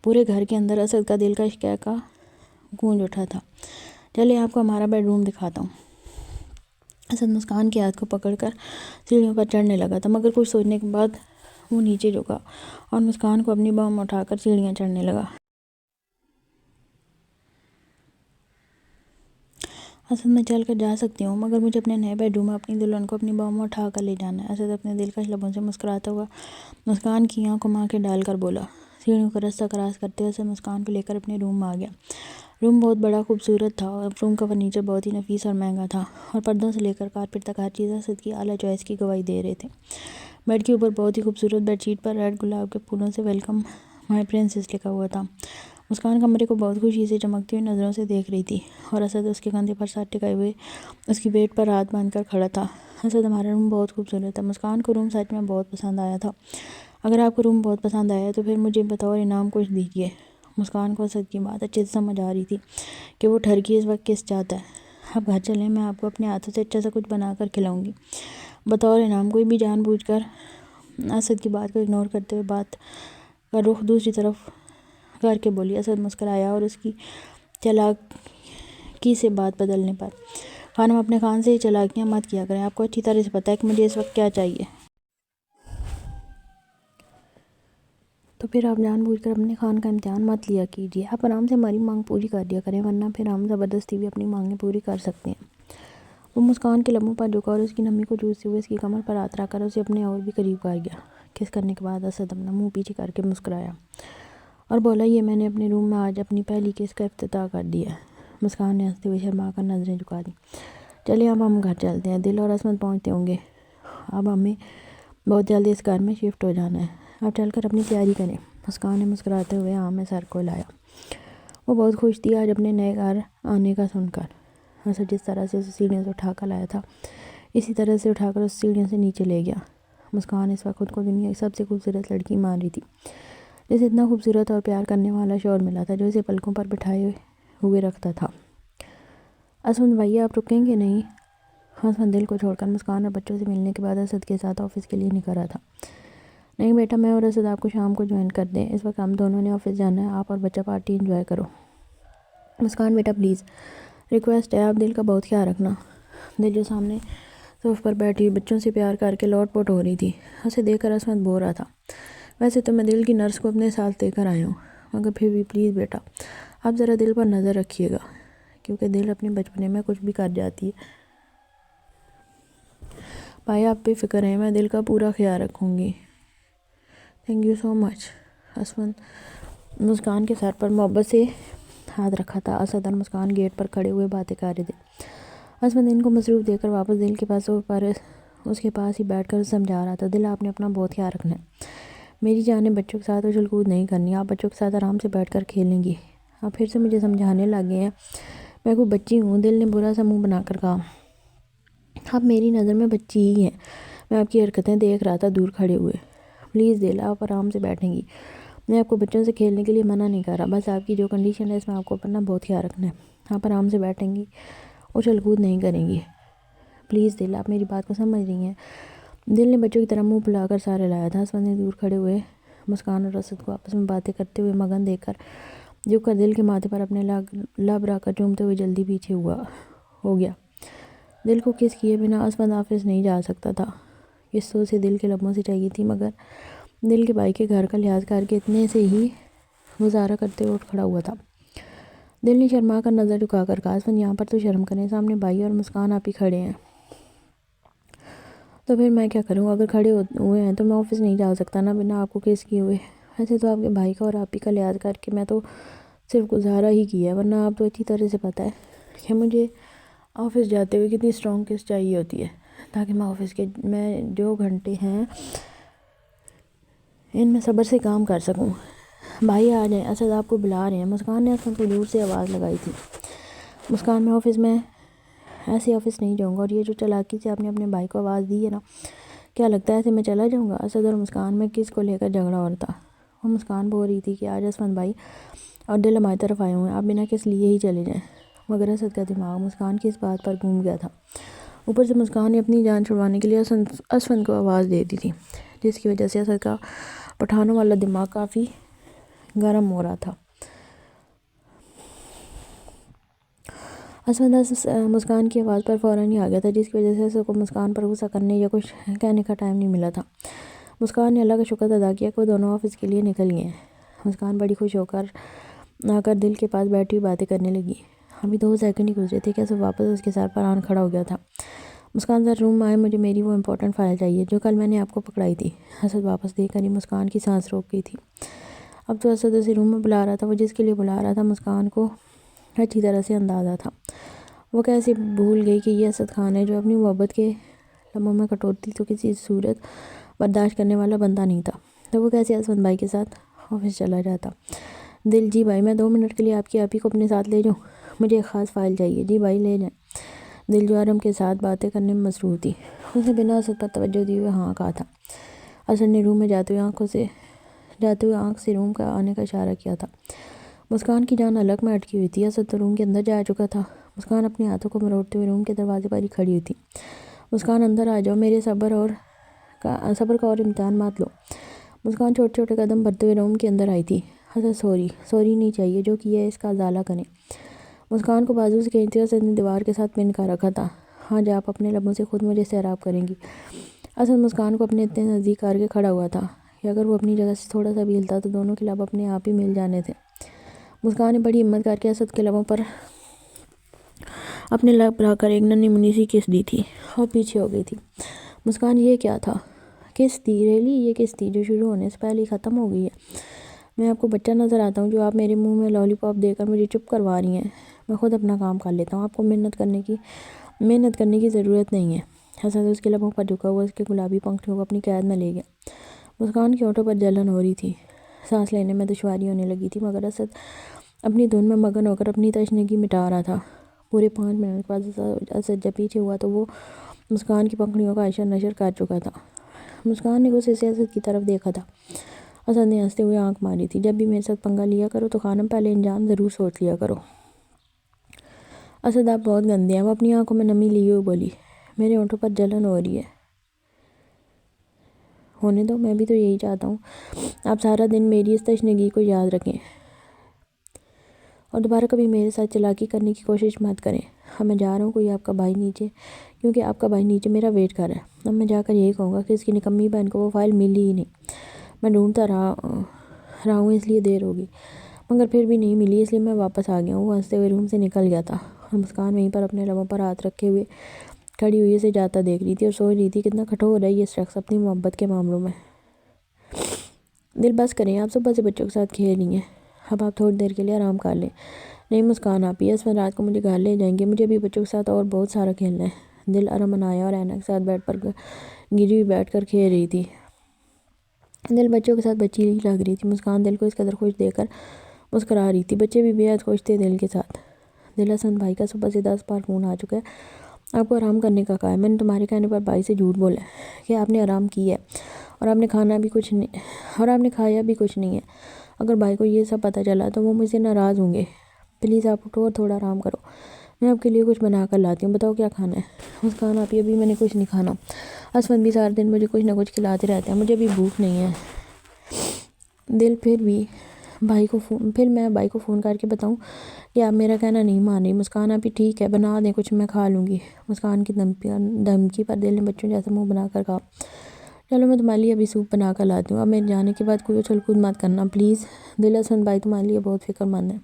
[SPEAKER 2] پورے گھر کے اندر اسد کا دلکش کہکا گونج اٹھا تھا۔ چلیں آپ کو ہمارا بیڈ روم دکھاتا ہوں۔ اسد مسکان کے ہاتھ کو پکڑ کر سیڑھیوں پر چڑھنے لگا تھا، مگر کچھ سوچنے کے بعد وہ نیچے جھکا اور مسکان کو اپنی باہوں میں اٹھا کر سیڑھیاں چڑھنے لگا۔ اسد میں چل کر جا سکتی ہوں، مگر مجھے اپنے نئے بیڈ روم میں اپنی دلہن کو اپنی باہوں میں اٹھا کر لے جانا ہے۔ اسد اپنے دلکش لبوں سے مسکراتا ہوا مسکان کی آنکھوں میں آنکھیں ڈال کر بولا۔ سیڑھیوں کا راستہ کراس کرتے ہوئے اسد مسکان کو لے کر اپنے روم میں آ گیا۔ روم بہت بڑا خوبصورت تھا اور روم کا فرنیچر بہت ہی نفیس اور مہنگا تھا، اور پردوں سے لے کر کارپیٹ تک ہر چیز اسد کی اعلیٰ چوائس کی گواہی دے رہے تھے۔ بیڈ کے اوپر بہت ہی خوبصورت بیڈ شیٹ پر ریڈ گلاب کے پھولوں سے ویلکم مائی پرنسس لکھا ہوا تھا۔ مسکان کمرے کو بہت خوشی سے چمکتی ہوئی نظروں سے دیکھ رہی تھی، اور اسد اس کے کندھے پر سر ٹکائے ہوئے اس کی پیٹھ پر ہاتھ باندھ کر کھڑا تھا۔ اسد ہمارا روم بہت خوبصورت ہے۔ مسکان کو روم سچ میں بہت پسند آیا تھا۔ اگر آپ کو روم بہت پسند آیا ہے تو پھر مجھے بطور انعام کچھ دیجیے۔ مسکان کو اسد کی بات اچھے سے سمجھ آ رہی تھی کہ وہ ٹھرکی اس وقت کس چاہتا ہے۔ اب گھر چلیں، میں آپ کو اپنے ہاتھوں سے اچھا سا کچھ بنا کر کھلاؤں گی بطور انعام۔ کوئی بھی جان بوجھ کر اسد کی بات کو اگنور کرتے ہوئے بات کا رخ دوسری طرف کر کے بولی۔ اسد مسکرایا اور اس کی چالاکی سے بات بدلنے پر، خانم اپنے خان سے یہ چالاکیاں مت کیا کریں، آپ کو اچھی طرح سے پتہ ہے کہ مجھے اس وقت کیا چاہیے۔ تو پھر آپ جان بوجھ کر اپنے خان کا امتحان مت لیا کیجیے، آپ آرام سے ہماری مانگ پوری کر دیا کریں، ورنہ پھر ہم زبردستی بھی اپنی مانگیں پوری کر سکتے ہیں۔ وہ مسکان کے لبوں پر جھکا اور اس کی نمی کو چوستے ہوئے اس کی کمر پر ہاتھ رکھ کر اسے اپنے اور بھی قریب کر گیا۔ کس کرنے کے بعد اسد اپنا منہ پیچھے کر کے مسکرایا اور بولا، یہ میں نے اپنے روم میں آج اپنی پہلی کس کا افتتاح کر دیا ہے۔ مسکان نے ہنستے ہوئے شرما کر نظریں جھکا دیں۔ چلیں اب ہم گھر چلتے ہیں، دل اور عصمت پہنچتے ہوں گے، اب ہمیں بہت جلدی اس گھر میں شفٹ ہو جانا ہے، آپ چل کر اپنی تیاری کریں۔ مسکان نے مسکراتے ہوئے ہاں میں سر کو ہلایا۔ وہ بہت خوش تھی آج اپنے نئے گھر آنے کا سن کر۔ اسد جس طرح سے اسے سیڑھیوں سے اٹھا کر لایا تھا، اسی طرح سے اٹھا کر اس سیڑھیوں سے نیچے لے گیا۔ مسکان اس وقت خود کو دنیا کی سب سے خوبصورت لڑکی مان رہی تھی، جسے اتنا خوبصورت اور پیار کرنے والا شوہر ملا تھا جو اسے پلکوں پر بٹھائے ہوئے رکھتا تھا۔ عصمت بھائی آپ رکیں گے نہیں؟ عصمت دل کو چھوڑ کر مسکان اور بچوں سے ملنے کے بعد اسد کے ساتھ آفس کے لیے نکل رہا تھا۔ نہیں بیٹا، میں اور اسد آپ کو شام کو جوائن کر دیں، اس وقت ہم دونوں نے آفس جانا ہے، آپ اور بچہ پارٹی انجوائے کرو۔ مسکان بیٹا پلیز، ریکویسٹ ہے، آپ دل کا بہت خیال رکھنا۔ دل جو سامنے صوفے پر بیٹھی بچوں سے پیار کر کے لوٹ پوٹ ہو رہی تھی، اسے دیکھ کر عصمت بول رہا تھا، ویسے تو میں دل کی نرس کو اپنے ساتھ لے کر آیا ہوں، مگر پھر بھی پلیز بیٹا آپ ذرا دل پر نظر رکھیے گا، کیونکہ دل اپنے بچپنے میں کچھ بھی کر جاتی ہے۔ بھائی آپ بے فکر ہیں، میں دل کا پورا خیال رکھوں گی۔ تھینک یو سو مچ۔ عصمت مسکان کے سر پر محبت سے ہاتھ رکھا تھا۔ اسد اور مسکان گیٹ پر کھڑے ہوئے باتیں کر رہے تھے۔ عصمت ان کو مصروف دیکھ کر واپس دل کے پاس صوفے پر اس کے پاس ہی بیٹھ کر سمجھا رہا تھا، دل آپ نے اپنا بہت خیال رکھنا ہے، میری جان نے بچوں کے ساتھ اچھل کود نہیں کرنی، آپ بچوں کے ساتھ آرام سے بیٹھ کر کھیلیں گی۔ آپ پھر سے مجھے سمجھانے لگے ہیں، میں کوئی بچی ہوں؟ دل نے برا سا منہ بنا کر کہا، آپ میری نظر میں بچی ہی ہیں، میں آپ کی حرکتیں دیکھ رہا تھا دور کھڑے ہوئے۔ پلیز دل آپ آرام سے بیٹھیں گی، میں آپ کو بچوں سے کھیلنے کے لیے منع نہیں کر رہا، بس آپ کی جو کنڈیشن ہے اس میں آپ کو اپنا بہت خیال رکھنا ہے، آپ آرام سے بیٹھیں گی، اچھل کود نہیں کریں گی۔ پلیز دل آپ میری بات کو سمجھ رہی ہیں؟ دل نے بچوں کی طرح منہ پھلا کر سارے لایا تھا۔ عصمت نے دور کھڑے ہوئے مسکان اور اسد کو آپس میں باتیں کرتے ہوئے مگن دیکھ کر جھک کر دل کے ماتھے پر اپنے لب رکھ کر چومتے ہوئے جلدی پیچھے ہو گیا۔ دل کو کس کیے بنا عصمت آفس نہیں جا سکتا تھا، کس تو اسے دل کے لبوں سے چاہیے تھی، مگر دل کے بھائی کے گھر کا لحاظ کر کے اتنے سے ہی گزارا کرتے ہوئے اٹھ کھڑا ہوا تھا۔ دل نے شرما کر نظر جھکا کر کہا، عصمت یہاں پر تو شرم کریں، سامنے بھائی اور مسکان آپ ہی کھڑے ہیں، تو پھر میں کیا کروں؟ اگر کھڑے ہوئے ہیں تو میں آفس نہیں جا سکتا نا بنا آپ کو کیس کیے ہوئے؟ ویسے تو آپ کے بھائی کا اور آپ ہی کا لحاظ کر کے میں تو صرف گزارا ہی کیا ہے، ورنہ آپ تو اچھی طرح سے پتہ ہے کہ مجھے آفس جاتے ہوئے کتنی اسٹرانگ کس چاہیے ہوتی ہے، تاکہ میں آفس کے میں جو گھنٹے ہیں ان میں صبر سے کام کر سکوں۔ بھائی آ جائیں، اسد آپ کو بلا رہے ہیں۔ مسکان نے عصمت کو دور سے آواز لگائی تھی۔ مسکان میں ایسے آفس نہیں جاؤں گا، اور یہ جو چالاکی سے آپ نے اپنے بھائی کو آواز دی ہے نا، کیا لگتا ہے ایسے میں چلا جاؤں گا؟ اسد اور مسکان میں کس کو لے کر جھگڑا ہو رہا تھا؟ وہ مسکان بول رہی تھی کہ آج عصمت بھائی اور دل ہماری طرف آئے ہوئے ہیں، آپ بنا کس لیے ہی چلے جائیں، مگر اسد کا دماغ مسکان کی اس بات پر گھوم گیا تھا۔ اوپر سے مسکان نے اپنی جان چھڑوانے کے لیے عصمت کو آواز دے دی تھی، جس کی وجہ سے اسد کا پٹھانوں والا دماغ کافی گرم ہو رہا تھا۔ عصمت مسکان کی آواز پر فوراً ہی آ گیا تھا، جس کی وجہ سے اسد کو مسکان پر غصہ کرنے یا کچھ کہنے کا ٹائم نہیں ملا تھا۔ مسکان نے اللہ کا شکر ادا کیا کہ وہ دونوں آفس کے لیے نکل گئے ہیں۔ مسکان بڑی خوش ہو کر آ کر دل کے پاس بیٹھی ہوئی باتیں کرنے لگی۔ ابھی 2 سیکنڈ ہی گزرے تھے کہ اسد واپس اس کے سر پر آن کھڑا ہو گیا تھا۔ مسکان ذرا روم میں آئے، مجھے میری وہ امپورٹنٹ فائل چاہیے جو کل میں نے آپ کو پکڑائی تھی۔ اسد واپس دیکھ کر ہی مسکان کی سانس روک گئی تھی۔ اب تو اسد اسے روم میں بلا رہا تھا، وہ جس کے لیے بلا رہا تھا مسکان کو اچھی طرح سے اندازہ تھا۔ وہ کیسے بھول گئی کہ یہ اسد خان ہے جو اپنی محبت کے لمحوں میں کٹوتی تو کسی صورت برداشت کرنے والا بندہ نہیں تھا، تو وہ کیسے عصمت بھائی کے ساتھ آفس چلا جاتا۔ دل جی بھائی میں 2 منٹ کے لیے آپ ہی کو اپنے ساتھ لے جاؤں، مجھے ایک خاص فائل چاہیے۔ جی بھائی لے جائیں۔ دل جو آرم کے ساتھ باتیں کرنے میں مصروف تھی، اس نے بنا اسد پر توجہ دیے ہوئے ہاں کہا تھا۔ اسد نے روم میں جاتے ہوئے آنکھ سے روم کا آنے کا اشارہ کیا تھا۔ مسکان کی جان حلق میں اٹکی ہوئی تھی، اسد تو روم کے اندر جا چکا تھا۔ مسکان اپنے ہاتھوں کو مروڑتے ہوئے روم کے دروازے پر ہی کھڑی ہوئی تھی۔ مسکان اندر آ جاؤ، میرے صبر کا اور امتحان مت لو۔ مسکان چھوٹے چھوٹے قدم بڑھتے ہوئے روم کے اندر آئی تھی۔ اسد سوری نہیں چاہیے، جو کیا ہے اس کا ازالہ کریں۔ مسکان کو بازو سے کھینچتے ہوئے اسد نے دیوار کے ساتھ پن کر رکھا تھا۔ آج آپ اپنے لبوں سے خود مجھے سیراب کریں گی۔ اسد مسکان کو اپنے اتنے نزدیک کر کے کھڑا ہوا تھا کہ اگر وہ اپنی جگہ سے تھوڑا سا بھی ہلتا تو دونوں کے لب اپنے آپ ہی مل جانے تھے۔ مسکان نے بڑی ہمت کر کے اسد کے لبوں پر اپنے لب رکھ کر ایک ننھی منی سی کس دی تھی اور پیچھے ہو گئی تھی۔ مسکان یہ کیا تھا؟ کس تھی؟ ریلی یہ کس تھی جو شروع ہونے سے پہلے ہی ختم ہو گئی ہے؟ میں آپ کو بچہ نظر آتا ہوں جو آپ میرے منہ میں لالی پاپ دے کر مجھے چپ کروا رہی ہیں؟ میں خود اپنا کام کر لیتا ہوں، آپ کو محنت کرنے کی ضرورت نہیں ہے۔ اسد اس کے لبوں پر جھکا ہوا اس کے گلابی پنکھڑیوں کو اپنی قید میں لے گیا۔ مسکان کے ہونٹوں پر جلن ہو رہی تھی، سانس لینے میں دشواری ہونے لگی تھی، مگر اسد اپنی دھن میں مگن ہو کر اپنی تشنگی مٹا رہا تھا۔ پورے 5 منٹ بعد اسد جب پیچھے ہوا تو وہ مسکان کی پنکھڑیوں کا اشر نشر کر چکا تھا۔ مسکان نے غصے سے اسد کی طرف دیکھا تھا۔ اسد نے ہنستے ہوئے آنکھ ماری تھی۔ جب بھی میرے ساتھ پنگا لیا کرو تو خانم پہلے انجام ضرور سوچ لیا کرو۔ اسد آپ بہت گندے ہیں، وہ اپنی آنکھوں میں نمی لیے ہوئے بولی۔ میرے ہونٹوں پر جلن ہو رہی ہے۔ ہونے دو، میں بھی تو یہی چاہتا ہوں۔ آپ سارا دن میری اس تشنگی کو یاد رکھیں اور دوبارہ کبھی میرے ساتھ چالاکی کرنے کی کوشش مت کریں۔ اب میں جا رہا ہوں، کوئی آپ کا بھائی نیچے، کیونکہ آپ کا بھائی نیچے میرا ویٹ کر رہا ہے۔ اب میں جا کر یہی کہوں گا کہ اس کی نکمی بہن کو وہ فائل ملی ہی نہیں۔ میں ڈھونڈتا رہا ہوں اس لیے دیر ہوگی، مگر پھر بھی نہیں ملی، اس لیے میں واپس آ گیا ہوں۔ وہ ہنستے ہوئے روم سے نکل گیا تھا اور مسکان وہیں پر اپنے لبوں پر ہاتھ رکھے ہوئے کھڑی ہوئی اسے جاتا دیکھ رہی تھی اور سوچ رہی تھی کتنا کٹھور ہے یہ شخص اپنی محبت کے معاملوں میں۔ دل بس کریں، آپ صبح سے بچوں کے ساتھ کھیل رہی ہیں، اب آپ تھوڑی دیر کے لیے آرام کر لیں۔ نہیں مسکان آپ ہی، اس میں رات کو مجھے گھر لے جائیں گے، مجھے بھی بچوں کے ساتھ اور بہت سارا کھیلنا ہے۔ دل ارم انایا اور اینا کے ساتھ بیڈ پر گری ہوئی بیٹھ کر کھیل رہی تھی۔ دل بچوں کے ساتھ بچی ہی لگ رہی تھی۔ مسکان دل کو اس قدر خوش دیکھ کر مسکرا رہی تھی۔ بچے بھی بے حد خوش تھے دل کے ساتھ۔ دل حسن بھائی کا صبح سے 10 بار فون آ چکا ہے، آپ کو آرام کرنے کا کہا ہے۔ میں نے تمہارے کہنے پر بھائی سے جھوٹ بولا ہے کہ آپ نے آرام کی ہے اور آپ نے کھایا بھی کچھ نہیں ہے۔ اگر بھائی کو یہ سب پتہ چلا تو وہ مجھ سے ناراض ہوں گے۔ پلیز آپ اٹھو اور تھوڑا آرام کرو، میں آپ کے لیے کچھ بنا کر لاتی ہوں، بتاؤ کیا کھانا ہے؟ مسکان آپ ہی، ابھی میں نے کچھ نہیں کھانا۔ اسد بھی سارے دن مجھے کچھ نہ کچھ کھلاتے رہتے ہیں، مجھے بھی بھوک نہیں ہے۔ دل پھر میں بھائی کو فون کر کے بتاؤں کہ آپ میرا کہنا نہیں مان رہی؟ مسکان آپ ہی ٹھیک ہے، بنا دیں کچھ، میں کھا لوں گی۔ مسکان کی دھمکی پر دل نے بچوں جیسا منہ بنا کر کہا، چلو میں تمہارے لیے ابھی سوپ بنا کر لاتی ہوں، اب میرے جانے کے بعد کوئی اچھل کود مت کرنا پلیز۔ دل حسن بھائی تمہارے لیے بہت فکر مند ہے،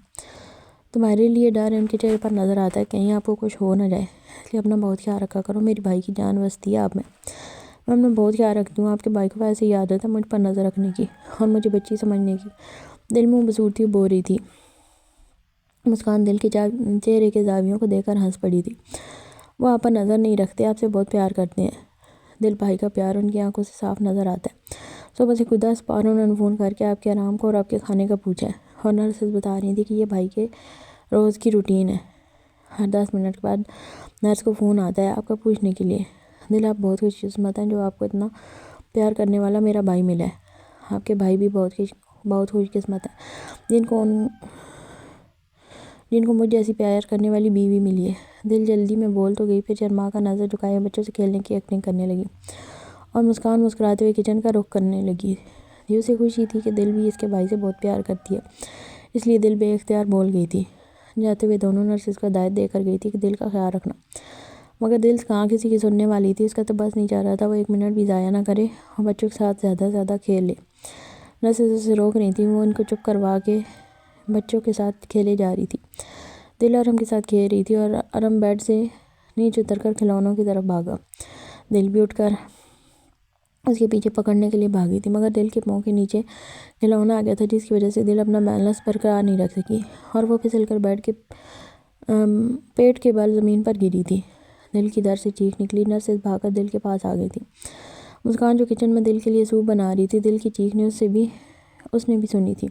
[SPEAKER 2] تمہارے لیے ڈر ان کے چہرے پر نظر آتا ہے، کہیں آپ کو کچھ ہو نہ جائے، اس لیے اپنا بہت خیال رکھا کرو، میری بھائی کی جان بستی ہے آپ میں اپنا بہت خیال رکھتی ہوں۔ آپ کے بھائی کو ویسے ہی عادت ہے مجھ پر نظر رکھنے کی اور مجھے بچی سمجھنے کی۔ دل منہ بسورتی بول رہی تھی۔ مسکان دل کے چہرے کے زاویوں کو دیکھ کر ہنس پڑی تھی۔ وہ آپ پر نظر نہیں رکھتے، آپ سے بہت پیار کرتے ہیں۔ دل بھائی کا پیار ان کی آنکھوں سے صاف نظر آتا ہے۔ صبح سے خود 10 بار انہوں نے فون کر کے آپ کے آرام کو اور آپ کے کھانے کا پوچھا ہے، اور نرسز بتا رہی تھی کہ یہ بھائی کے روز کی روٹین ہے۔ ہر 10 منٹ کے بعد نرس کو فون آتا ہے آپ کا پوچھنے کے لیے۔ دل آپ بہت خوش قسمت ہیں جو آپ کو اتنا پیار کرنے والا میرا بھائی ملا ہے۔ آپ کے بھائی بھی بہت خوش قسمت ہیں جن کو مجھ جیسی پیار کرنے والی بیوی ملی ہے۔ دل جلدی میں بول تو گئی، پھر شرما کر نظر جھکائے بچوں سے کھیلنے کی ایکٹنگ کرنے لگی اور مسکان مسکراتے ہوئے کچن کا رخ کرنے لگی تھی۔ اسے خوشی تھی کہ دل بھی اس کے بھائی سے بہت پیار کرتی ہے، اس لیے دل بے اختیار بول گئی تھی۔ جاتے ہوئے دونوں نرسز کو ہدایت دے کر گئی تھی کہ دل کا خیال رکھنا، مگر دل کہاں کسی کی سننے والی تھی۔ اس کا تو بس نہیں چاہ رہا تھا وہ 1 منٹ بھی ضائع نہ کرے اور بچوں کے ساتھ زیادہ سے زیادہ کھیل لے۔ نرسز اسے روک رہی تھیں، وہ ان کو چپ کروا کے بچوں کے ساتھ کھیلے جا رہی تھی۔ دل ارم کے ساتھ کھیل رہی تھی اور ارم بیڈ سے نیچے اتر کر کھلونوں کی طرف بھاگا۔ دل بھی اٹھ کر اس کے پیچھے پکڑنے کے لیے بھاگی تھی، مگر دل کے پاؤں کے نیچے کھلونا آ گیا تھا جس کی وجہ سے دل اپنا بیلنس برقرار نہیں رکھ سکی اور وہ پھسل کر پیٹ کے بل زمین پر گری تھی۔ دل کی درد سے چیخ نکلی۔ نرسز بھاگ کر دل کے پاس آ گئی تھی۔ مسکان جو کچن میں دل کے لیے سوپ بنا رہی تھی، دل کی چیخ اس نے بھی سنی تھی۔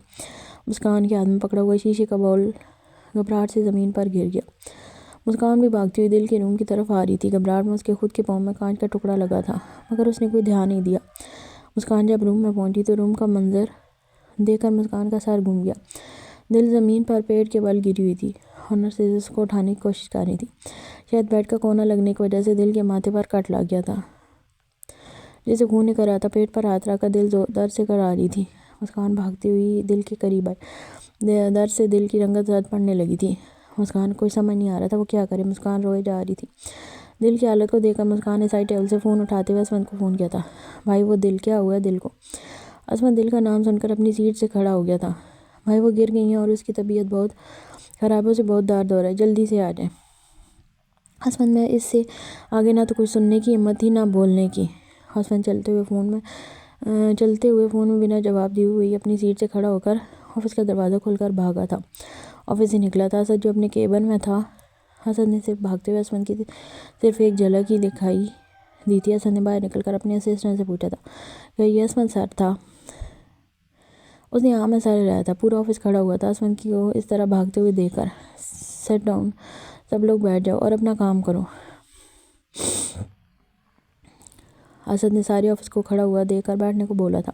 [SPEAKER 2] مسکان کے ہاتھ میں پکڑا ہوا شیشے کا باؤل گھبراہٹ سے زمین پر گر گیا۔ مسکان بھی بھاگتی ہوئی دل کے روم کی طرف آ رہی تھی۔ گھبراہٹ میں اس کے خود کے پاؤں میں کانچ کا ٹکڑا لگا تھا، مگر اس نے کوئی دھیان نہیں دیا۔ مسکان جب روم میں پہنچی تو روم کا منظر دیکھ کر مسکان کا سر گھوم گیا۔ دل زمین پر پیٹ کے بل گری ہوئی تھی اور نرسز اس کو اٹھانے کی کوشش کر رہی تھی۔ شاید بیڈ کا کونا لگنے کی وجہ سے دل کے ماتھے پر کٹ لگ گیا تھا جسے خون نکل رہا تھا۔ پیٹ پر ہاتھ رکھ کر دل درد سے کرا رہی تھی۔ مسکان بھاگتی ہوئی دل کے قریب آئی۔ درد سے دل کی رنگت زرد پڑنے لگی تھی۔ مسکان کو سمجھ نہیں آ رہا تھا وہ کیا کرے۔ مسکان روئے جا رہی تھی۔ دل کی حالت کو دیکھ کر مسکان نے سائڈ ٹیبل سے فون اٹھاتے ہوئے اسد کو فون کیا تھا۔ بھائی وہ دل، کیا ہوا ہے دل کو؟ عصمت دل کا نام سن کر اپنی سیٹ سے کھڑا ہو گیا تھا۔ بھائی وہ گر گئی ہیں اور اس کی طبیعت بہت خراب ہے، اسے بہت درد ہو رہا ہے، جلدی سے آ جائیں۔ عصمت میں اس سے آگے نہ تو کچھ سننے کی ہمت تھی نہ بولنے کی۔ عصمت چلتے ہوئے فون میں بنا جواب دیے ہوئے اپنی سیٹ سے کھڑا ہو کر آفس کا دروازہ کھول کر بھاگا تھا، آفس سے نکلا تھا۔ اسد جو اپنے کیبن میں تھا، اسد نے صرف بھاگتے ہوئے عصمت کی صرف ایک جھلک ہی دکھائی دی تھی۔ اسد نے باہر نکل کر اپنے اسسٹنٹ سے پوچھا تھا کہ یہ عصمت سر تھا؟ اس نے ہاں میں سر ہلایا تھا۔ پورا آفس کھڑا ہوا تھا عصمت کو اس طرح بھاگتے ہوئے دیکھ کر۔ سٹ ڈاؤن، سب لوگ بیٹھ جاؤ اور اپنا کام کرو۔ اسد نے سارے آفس کو کھڑا ہوا دیکھ کر بیٹھنے کو بولا تھا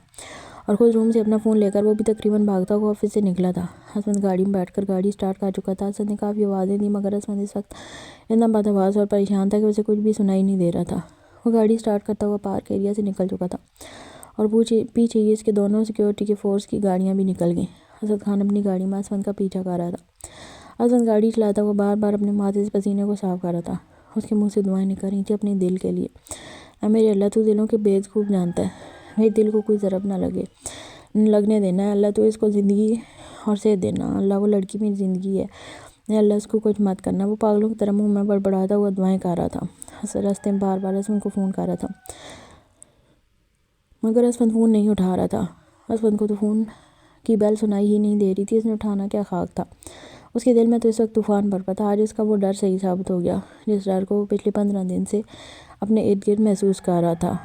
[SPEAKER 2] اور خود روم سے اپنا فون لے کر وہ بھی تقریباً بھاگتا ہوا آفس سے نکلا تھا۔ عصمت گاڑی میں بیٹھ کر گاڑی سٹارٹ کر چکا تھا۔ اسد نے کافی آوازیں دی مگر عصمت اس وقت اتنا بدحواس اور پریشان تھا کہ اسے کچھ بھی سنائی نہیں دے رہا تھا۔ وہ گاڑی سٹارٹ کرتا ہوا پارک ایریا سے نکل چکا تھا اور پیچھے ہی اس کے دونوں سیکیورٹی کے فورس کی گاڑیاں بھی نکل گئیں۔ اسد خان اپنی گاڑی میں عصمت کا پیچھا کر رہا تھا۔ عصمت گاڑی چلاتا ہوا بار بار اپنے ماتھے سے پسینے کو صاف کر رہا تھا۔ اس کے منہ سے دعائیں نکل رہی تھیں اپنے دل کے لیے۔ اے میرے اللہ، تو دلوں کے بیض خوب جانتا ہے، میرے دل کو کوئی ضرب نہ لگنے دینا۔ اے اللہ، تو اس کو زندگی اور صحت دینا۔ اللہ، وہ لڑکی میری زندگی ہے، اے اللہ اس کو کچھ مت کرنا۔ وہ پاگلوں کی طرح منہ میں بڑبڑاتا ہوا دعائیں کر رہا تھا۔ راستے میں بار بار عصمت کو فون کر رہا تھا مگر عصمت فون نہیں اٹھا رہا تھا۔ عصمت کو تو فون کی بیل سنائی ہی نہیں دے رہی تھی، اس نے اٹھانا کیا خاک تھا۔ اس کے دل میں تو اس وقت طوفان برپا تھا۔ آج اس کا وہ ڈر صحیح ثابت ہو گیا جس ڈر کو وہ پچھلے 15 دن سے اپنے ارد گرد محسوس کر رہا تھا۔